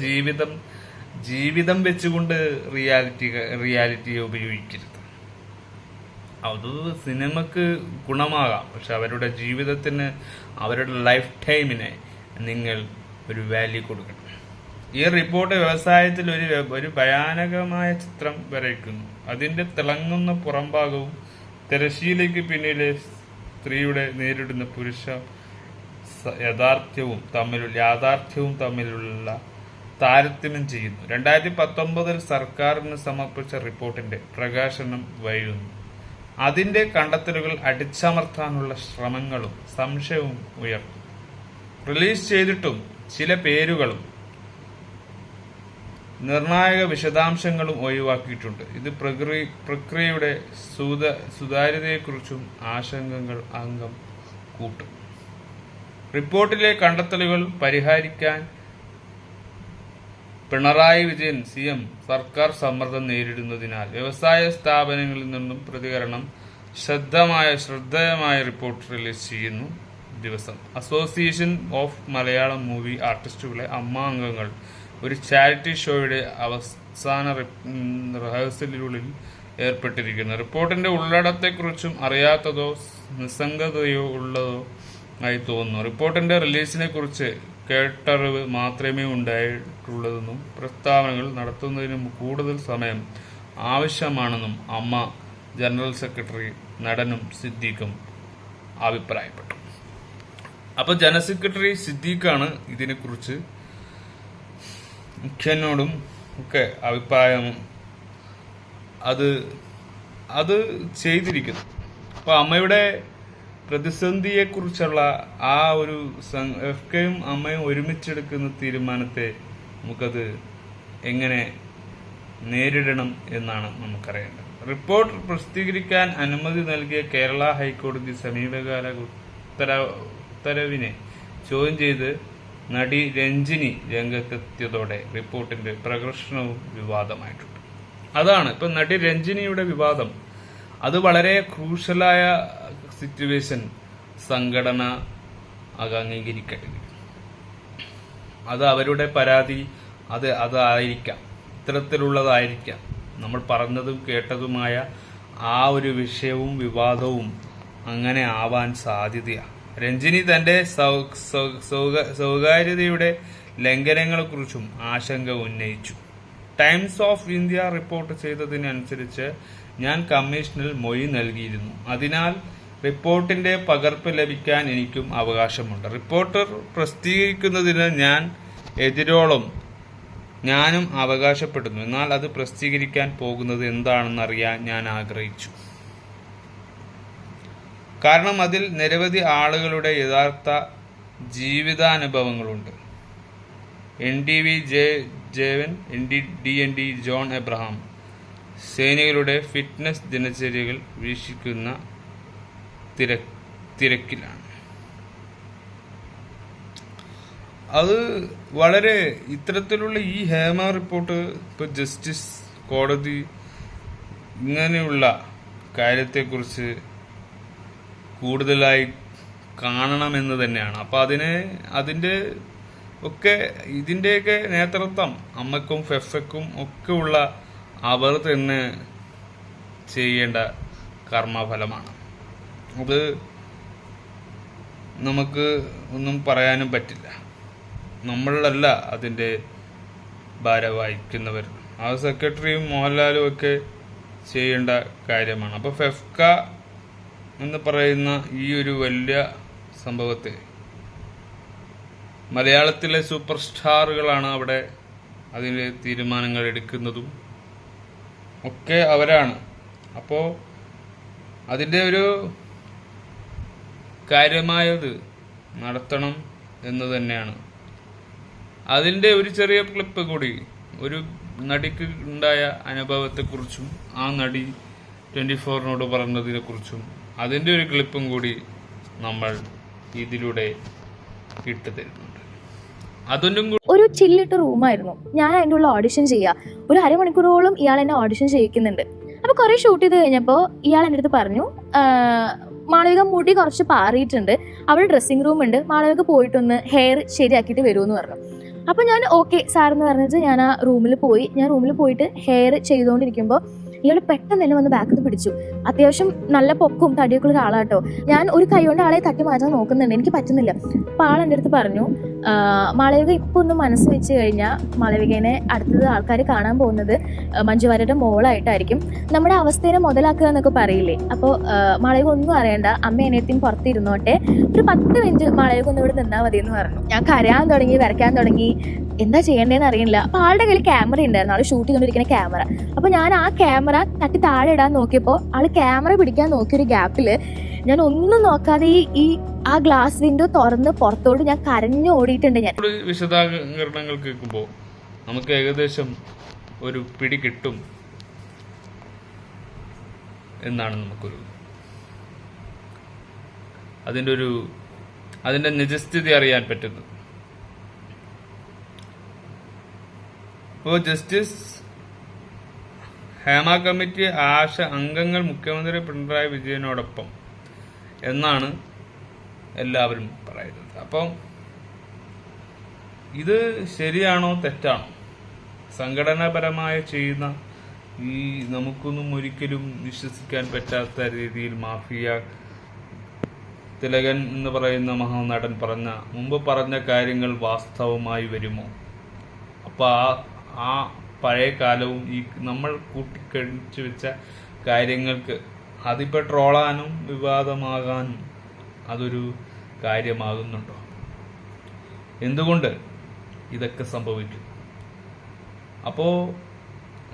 ജീവിതം വെച്ചുകൊണ്ട് റിയാലിറ്റിയെ ഉപയോഗിക്കരുത്. അത് സിനിമക്ക് ഗുണമാകാം, പക്ഷെ അവരുടെ ജീവിതത്തിന്, അവരുടെ ലൈഫ് ടൈമിനെ നിങ്ങൾ ഒരു വാല്യൂ കൊടുക്കണം. ഈ റിപ്പോർട്ട് വ്യവസായത്തിൽ ഒരു ഭയാനകമായ ചിത്രം വരയ്ക്കുന്നു. അതിന്റെ തിളങ്ങുന്ന പുറംഭാഗവും തിരശ്ശീലയ്ക്ക് പിന്നിലെ സ്ത്രീയുടെ നേരിടുന്ന പുരുഷ യാഥാർത്ഥ്യവും തമ്മിലുള്ള താരതമ്യം ചെയ്യുന്നു. 2019 സർക്കാരിന് സമർപ്പിച്ച റിപ്പോർട്ടിന്റെ പ്രകാശനം വൈകുന്നു. അതിന്റെ കണ്ടെത്തലുകൾ അടിച്ചമർത്താനുള്ള ശ്രമങ്ങളും സംശയവും ഉയർന്നു. റിലീസ് ചെയ്തിട്ടും ചില പേരുകളും നിർണായക വിശദാംശങ്ങളും ഒഴിവാക്കിയിട്ടുണ്ട്. ഇത് പ്രക്രിയയുടെ സുതാര്യതയെക്കുറിച്ചും ആശങ്കകൾ അംഗം കൂട്ടും. റിപ്പോർട്ടിലെ കണ്ടെത്തലുകൾ പരിഹരിക്കാൻ പിണറായി വിജയൻ CM സർക്കാർ സമ്മർദ്ദം നേരിടുന്നതിനാൽ വ്യവസായ സ്ഥാപനങ്ങളിൽ നിന്നും പ്രതികരണം ശ്രദ്ധേയമായ റിപ്പോർട്ട് റിലീസ് ചെയ്യുന്നു ദിവസം. അസോസിയേഷൻ ഓഫ് മലയാളം മൂവി ആർട്ടിസ്റ്റുകളെ അംഗങ്ങൾ ഒരു ചാരിറ്റി ഷോയുടെ അവസാന റിഹേഴ്സലിനുള്ളിൽ ഏർപ്പെട്ടിരിക്കുന്നു. റിപ്പോർട്ടിന്റെ ഉള്ളടക്കത്തെക്കുറിച്ചും അറിയാത്തതോ നിസ്സംഗതയോ ഉള്ളതോ ആയി തോന്നുന്നു. റിപ്പോർട്ടിന്റെ റിലീസിനെ കുറിച്ച് കേട്ടറിവ് മാത്രമേ ഉണ്ടായിട്ടുള്ളതെന്നും പ്രസ്താവനകൾ നടത്തുന്നതിന് കൂടുതൽ സമയം ആവശ്യമാണെന്നും അമ്മ ജനറൽ സെക്രട്ടറി നടനും സിദ്ദീഖും അഭിപ്രായപ്പെട്ടു. അപ്പോൾ ജനറൽ സെക്രട്ടറി സിദ്ദീഖാണ് ഇതിനെക്കുറിച്ച് മുഖ്യനോടും ഒക്കെ അഭിപ്രായം അത് ചെയ്തിരിക്കുന്നു. അപ്പോൾ അമ്മയുടെ പ്രതിസന്ധിയെക്കുറിച്ചുള്ള ആ ഒരു എഫ്കയും അമ്മയും ഒരുമിച്ചെടുക്കുന്ന തീരുമാനത്തെ നമുക്കത് എങ്ങനെ നേരിടണം എന്നാണ് നമുക്കറിയേണ്ടത്. റിപ്പോർട്ട് പ്രസിദ്ധീകരിക്കാൻ അനുമതി നൽകിയ കേരള ഹൈക്കോടതി സമീപകാല ഉത്തരവിനെ ചോദ്യം ചെയ്ത് നടി രഞ്ജിനി രംഗത്തെത്തിയതോടെ റിപ്പോർട്ടിന്റെ പ്രകർഷണവും വിവാദമായിട്ടുണ്ട്. അതാണ് ഇപ്പൊ നടി രഞ്ജിനിയുടെ വിവാദം. അത് വളരെ ക്രൂഷ്യലായ സിറ്റുവേഷൻ സംഘടന അംഗീകരിക്കട്ടെ. അത് അവരുടെ പരാതി അതായിരിക്കാം, ഇത്തരത്തിലുള്ളതായിരിക്കാം. നമ്മൾ പറഞ്ഞതും കേട്ടതുമായ ആ ഒരു വിഷയവും വിവാദവും അങ്ങനെ ആവാൻ സാധ്യതയാണ്. രഞ്ജിനി തന്റെ സ്വകാര്യതയുടെ ലംഘനങ്ങളെക്കുറിച്ചും ആശങ്ക ഉന്നയിച്ചു. ടൈംസ് ഓഫ് ഇന്ത്യ റിപ്പോർട്ട് ചെയ്തതിനനുസരിച്ച് ഞാൻ കമ്മീഷനിൽ മൊഴി നൽകിയിരുന്നു. അതിനാൽ റിപ്പോർട്ടിന്റെ പകർപ്പ് ലഭിക്കാൻ എനിക്കും അവകാശമുണ്ട്. റിപ്പോർട്ട് പ്രസിദ്ധീകരിക്കുന്നതിന് ഞാൻ എതിരോളം ഞാനും അവകാശപ്പെടുന്നു. എന്നാൽ അത് പ്രസിദ്ധീകരിക്കാൻ പോകുന്നത് എന്താണെന്ന് അറിയാൻ ഞാൻ ആഗ്രഹിച്ചു. കാരണം അതിൽ നിരവധി ആളുകളുടെ യഥാർത്ഥ ജീവിതാനുഭവങ്ങളുണ്ട്. NDV Jevan, DND John Abraham സൈനികരുടെ ഫിറ്റ്നസ് ദിനചര്യകൾ വീക്ഷിക്കുന്ന തിരക്കിലാണ്. അത് വളരെ ഇത്തരത്തിലുള്ള ഈ ഹേമ റിപ്പോർട്ട് ഇപ്പൊ ജസ്റ്റിസ് കോടതി ഇങ്ങനെയുള്ള കാര്യത്തെക്കുറിച്ച് കൂടുതലായി കാണണമെന്ന് തന്നെയാണ്. അപ്പൊ ഇതിന്റെയൊക്കെ നേതൃത്വം അമ്മക്കും ഫെഫക്കും ഒക്കെ ഉള്ള അവർ തന്നെ ചെയ്യേണ്ട കർമ്മഫലമാണ്. അത് നമുക്ക് ഒന്നും പറയാനും പറ്റില്ല. നമ്മളല്ല അതിൻ്റെ ഭാരം വഹിക്കുന്നവർ. ആ സെക്രട്ടറിയും മോഹൻലാലും ഒക്കെ ചെയ്യേണ്ട കാര്യമാണ്. അപ്പോൾ ഫെഫ്ക എന്ന് പറയുന്ന ഈ ഒരു വലിയ സംഭവത്തെ മലയാളത്തിലെ സൂപ്പർ സ്റ്റാറുകളാണ് അവിടെ അതിൻ്റെ തീരുമാനങ്ങൾ എടുക്കുന്നതും ഒക്കെ അവരാണ്. അപ്പോൾ അതിൻ്റെ ഒരു കാര്യമായത് നടത്തണം എന്ന് തന്നെയാണ്. അതിൻ്റെ ഒരു ചെറിയ ക്ലിപ്പ് കൂടി, ഒരു നടിക്ക് ഉണ്ടായ അനുഭവത്തെക്കുറിച്ചും ആ നടി 24 പറഞ്ഞതിനെക്കുറിച്ചും അതിൻ്റെ ഒരു ക്ലിപ്പും കൂടി നമ്മൾ ഇതിലൂടെ ഇട്ട് തരുന്നുണ്ട്. അതൊന്നും ഒരു ചില്ലിട്ട റൂമായിരുന്നു. ഞാൻ അതിൻ്റെ ഉള്ള ഓഡിഷൻ ചെയ്യുക. ഒരു അരമണിക്കൂറോളം ഇയാൾ എന്നെ ഓഡിഷൻ ചെയ്യിക്കുന്നുണ്ട്. അപ്പോൾ കുറേ ഷൂട്ട് ചെയ്ത് കഴിഞ്ഞപ്പോൾ ഇയാൾ എൻ്റെ അടുത്ത് പറഞ്ഞു, മാളവിക മുടി കുറച്ച് പാറിയിട്ടുണ്ട്, അവിടെ ഡ്രസ്സിങ് റൂം ഉണ്ട്, മാളവിക പോയിട്ടൊന്ന് ഹെയർ ശരിയാക്കിയിട്ട് വരുമെന്ന് പറഞ്ഞു. അപ്പോൾ ഞാൻ ഓക്കെ സാർ എന്ന് പറഞ്ഞിട്ട് ഞാൻ ആ റൂമിൽ പോയിട്ട് ഹെയർ ചെയ്തുകൊണ്ടിരിക്കുമ്പോൾ ഇയാൾ പെട്ടെന്ന് തന്നെ വന്ന് ബാക്കിൽ പിടിച്ചു. അത്യാവശ്യം നല്ല പൊക്കും തടിയൊക്കെ ഉള്ള ഒരാളാട്ടോ. ഞാൻ ഒരു കൈ കൊണ്ട് ആളെ തട്ടി മാറ്റാൻ നോക്കുന്നുണ്ട്, എനിക്ക് പറ്റുന്നില്ല. അപ്പോൾ ആൾ എൻ്റെ അടുത്ത് പറഞ്ഞു, മാളവിക ഇപ്പോൾ ഒന്ന് മനസ്സ് വെച്ച് കഴിഞ്ഞാൽ മാളവികനെ അടുത്തത് ആൾക്കാർ കാണാൻ പോകുന്നത് മഞ്ജു വാര്യരുടെ മോളായിട്ടായിരിക്കും. നമ്മുടെ അവസ്ഥയെ മുതലാക്കുക എന്നൊക്കെ പറയില്ലേ. അപ്പോൾ മാളവിക ഒന്നും അറിയണ്ട, അമ്മ അനിയത്തിയും പുറത്തിരുന്നോട്ടെ, ഒരു 10 മിനിറ്റ് മാളവിക ഒന്ന് ഇവിടെ നിന്നാൽ മതി എന്ന് പറഞ്ഞു. ഞാൻ കരയാൻ തുടങ്ങി, വരയ്ക്കാൻ തുടങ്ങി, എന്താ ചെയ്യേണ്ടതെന്ന് അറിയില്ല. അപ്പോൾ ആളുടെ കയ്യിൽ ക്യാമറ ഉണ്ടായിരുന്നു, ആൾ ഷൂട്ട് ചെയ്തുകൊണ്ടിരിക്കുന്ന ക്യാമറ. അപ്പോൾ ഞാൻ ആ ക്യാമറ തട്ടി താഴെ ഇടാൻ നോക്കിയപ്പോൾ ആൾ ക്യാമറ പിടിക്കാൻ നോക്കിയൊരു ഗ്യാപ്പിൽ ഞാൻ ഒന്നും നോക്കാതെ ആ ഗ്ലാസ് വിൻഡോ തുറന്ന് പുറത്തോട്ട് ഞാൻ കരഞ്ഞു ഓടിയിട്ടുണ്ട്. ഞാൻ വിശദീകരണങ്ങൾ കേൾക്കുമ്പോൾ നമുക്ക് ഏകദേശം ഒരു പിടി കിട്ടും എന്നാണ് നമുക്കൊരു അതിന്റെ നിജസ്ഥിതി അറിയാൻ പറ്റുന്നത്. ഇപ്പോൾ ജസ്റ്റിസ് ഹേമ കമ്മിറ്റി അംഗങ്ങൾ മുഖ്യമന്ത്രി പിണറായി വിജയനോടൊപ്പം എന്നാണ് എല്ലാവരും പറയുന്നത്. അപ്പം ഇത് ശരിയാണോ തെറ്റാണോ? സംഘടനാപരമായി ചെയ്യുന്ന ഈ നമുക്കൊന്നും ഒരിക്കലും വിശ്വസിക്കാൻ പറ്റാത്ത രീതിയിൽ മാഫിയ തിലകൻ എന്ന് പറയുന്ന മഹാനടൻ മുമ്പ് പറഞ്ഞ കാര്യങ്ങൾ വാസ്തവമായി വരുമോ? അപ്പോൾ പഴയ കാലവും ഈ നമ്മൾ കൂട്ടിക്കഴിച്ചു വെച്ച കാര്യങ്ങൾക്ക് അതിപ്പോൾ ട്രോളാനും വിവാദമാകാനും അതൊരു കാര്യമാകുന്നുണ്ടോ? എന്തുകൊണ്ട് ഇതൊക്കെ സംഭവിക്കും? അപ്പോൾ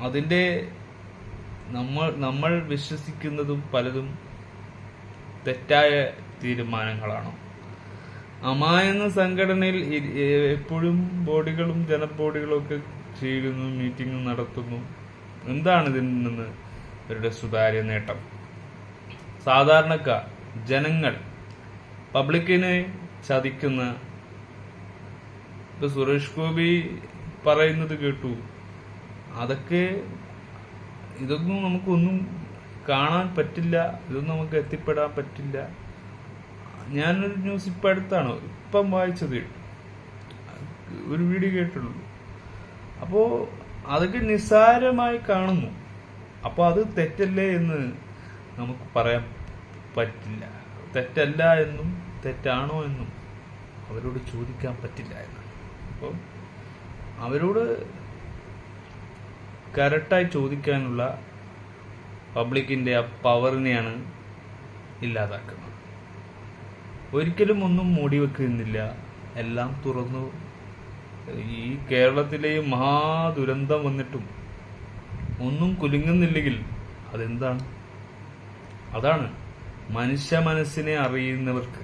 അതിൻ്റെ നമ്മൾ വിശ്വസിക്കുന്നതും പലതും തെറ്റായ തീരുമാനങ്ങളാണോ? അമ എന്ന സംഘടനയിൽ എപ്പോഴും ബോഡികളും ജനബോഡികളും ഒക്കെ ചേരുന്നു, മീറ്റിംഗ് നടത്തുന്നു. എന്താണ് ഇതിൽ നിന്ന് അവരുടെ സുതാര്യ നേട്ടം? സാധാരണക്കാർ, ജനങ്ങൾ, പബ്ലിക്കിനെ ചതിക്കുന്ന, ഇപ്പൊ സുരേഷ് ഗോപി പറയുന്നത് കേട്ടു, ഇതൊന്നും നമുക്കൊന്നും കാണാൻ പറ്റില്ല, ഇതൊന്നും നമുക്ക് എത്തിപ്പെടാൻ പറ്റില്ല. ഞാനൊരു ന്യൂസ് ഇപ്പം വായിച്ചത്, ഒരു വീഡിയോ കേട്ടുള്ളൂ. അപ്പോ അതൊക്കെ നിസ്സാരമായി കാണുന്നു. അപ്പോൾ അത് തെറ്റല്ലേ എന്ന് നമുക്ക് പറയാൻ പറ്റില്ല. തെറ്റല്ല എന്നും തെറ്റാണോ എന്നും അവരോട് ചോദിക്കാൻ പറ്റില്ല എന്നാണ്. അപ്പോൾ അവരോട് കറക്റ്റായി ചോദിക്കാനുള്ള പബ്ലിക്കിന്റെ ആ പവറിനെയാണ് ഇല്ലാതാക്കുന്നത്. ഒരിക്കലും ഒന്നും മൂടി വെക്കുന്നില്ല, എല്ലാം തുറന്നു. ഈ കേരളത്തിലെ മഹാദുരന്തം വന്നിട്ടും ഒന്നും കുലുങ്ങുന്നില്ലെങ്കിൽ അതെന്താണ്? അതാണ് മനുഷ്യ മനസ്സിനെ അറിയുന്നവർക്ക്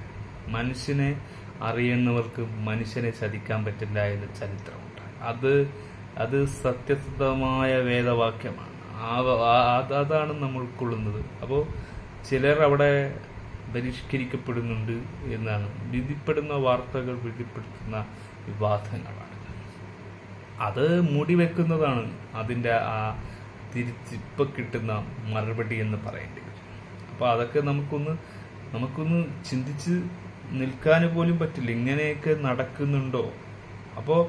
മനുഷ്യനെ ചതിക്കാൻ പറ്റില്ല എന്ന് ചരിത്രമുണ്ട്. അത് സത്യസന്ധമായ വേദവാക്യമാണ്. അതാണ് നമ്മൾ ഉൾക്കൊള്ളുന്നത്. അപ്പോൾ ചിലർ അവിടെ ബഹിഷ്കരിക്കപ്പെടുന്നുണ്ട് എന്നാണ് വിധിപ്പെടുന്ന വാർത്തകൾ, വിധിപ്പെടുത്തുന്ന വിവാദങ്ങളാണ്. അത് മൂടി വെക്കുന്നതാണ് അതിൻ്റെ ആ തിരിച്ചിപ്പോൾ കിട്ടുന്ന മറുപടി എന്ന് പറയേണ്ടി വരും. അപ്പോൾ അതൊക്കെ നമുക്കൊന്ന് ചിന്തിച്ച് നിൽക്കാൻ പോലും പറ്റില്ല. ഇങ്ങനെയൊക്കെ നടക്കുന്നുണ്ടോ? അപ്പോൾ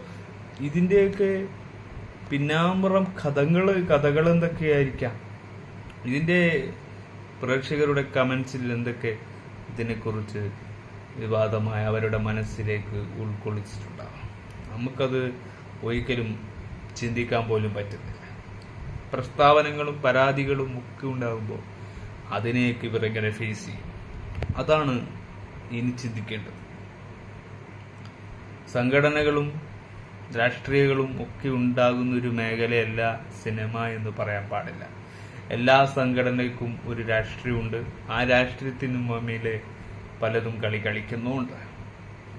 ഇതിൻ്റെയൊക്കെ പിന്നാമ്പുറം കഥകൾ എന്തൊക്കെയായിരിക്കാം? ഇതിൻ്റെ പ്രേക്ഷകരുടെ കമൻസിൽ എന്തൊക്കെ ഇതിനെക്കുറിച്ച് വിവാദമായ അവരുടെ മനസ്സിലേക്ക് ഉൾക്കൊള്ളിച്ചിട്ടുണ്ടാകും. നമുക്കത് ഒരിക്കലും ചിന്തിക്കാൻ പോലും പറ്റുന്നില്ല. പ്രസ്താവനകളും പരാതികളും ഒക്കെ ഉണ്ടാകുമ്പോൾ അതിനെയൊക്കെ ഇവരെങ്ങനെ ഫേസ് ചെയ്യും? അതാണ് ഇനി ചിന്തിക്കേണ്ടത്. സംഘടനകളും രാഷ്ട്രീയങ്ങളും ഒക്കെ ഉണ്ടാകുന്ന ഒരു മേഖലയല്ല സിനിമ എന്ന് പറയാൻ പാടില്ല. എല്ലാ സംഘടനയ്ക്കും ഒരു രാഷ്ട്രീയമുണ്ട്. ആ രാഷ്ട്രീയത്തിന് മുമ്പിലെ പലതും കളിക്കുന്നുമുണ്ട്.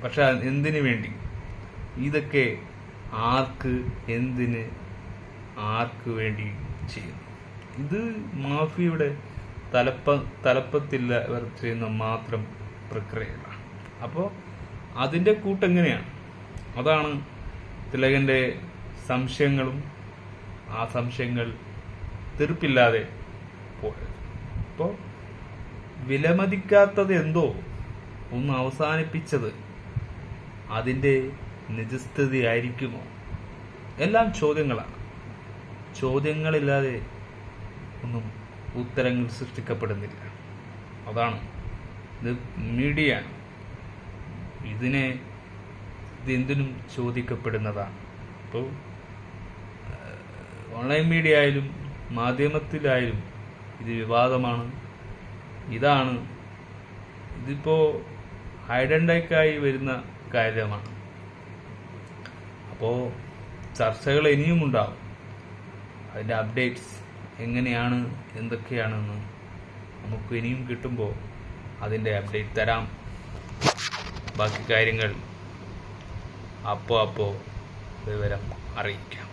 പക്ഷെ എന്തിനു വേണ്ടി? ഇതൊക്കെ ആർക്ക് വേണ്ടി ചെയ്യുന്നു? ഇത് മാഫിയയുടെ തലപ്പത്തില്ലവർ ചെയ്യുന്ന മാത്രം പ്രക്രിയകളാണ്. അപ്പോൾ അതിൻ്റെ കൂട്ടെങ്ങനെയാണ്? അതാണ് തിലകൻ്റെ സംശയങ്ങളും ആ സംശയങ്ങൾ തീർപ്പില്ലാതെ പോയത്. അപ്പോൾ വിലമതിക്കാത്തത് എന്തോ ഒന്ന് അവസാനിപ്പിച്ചത് അതിൻ്റെ നിജസ്ഥിതി ആയിരിക്കുമോ? എല്ലാം ചോദ്യങ്ങളാണ്. ചോദ്യങ്ങളില്ലാതെ ഒന്നും ഉത്തരങ്ങൾ സൃഷ്ടിക്കപ്പെടുന്നില്ല. അതാണ് ഇത്. മീഡിയയാണ്. ഇതെന്തിനും ചോദിക്കപ്പെടുന്നതാണ്. അപ്പോൾ ഓൺലൈൻ മീഡിയ ആയാലും മാധ്യമത്തിലായാലും ഇത് വിവാദമാണ്. ഇതിപ്പോൾ ഐഡന്റിക്കായി വരുന്ന കാര്യമാണ്. അപ്പോൾ ചർച്ചകൾ ഇനിയും ഉണ്ടാവും. അതിൻ്റെ അപ്ഡേറ്റ്സ് എങ്ങനെയാണ്, എന്തൊക്കെയാണെന്ന് നമുക്ക് ഇനിയും കിട്ടുമ്പോൾ അതിൻ്റെ അപ്ഡേറ്റ് തരാം. ബാക്കി കാര്യങ്ങൾ അപ്പോൾ വിവരം അറിയിക്കാം.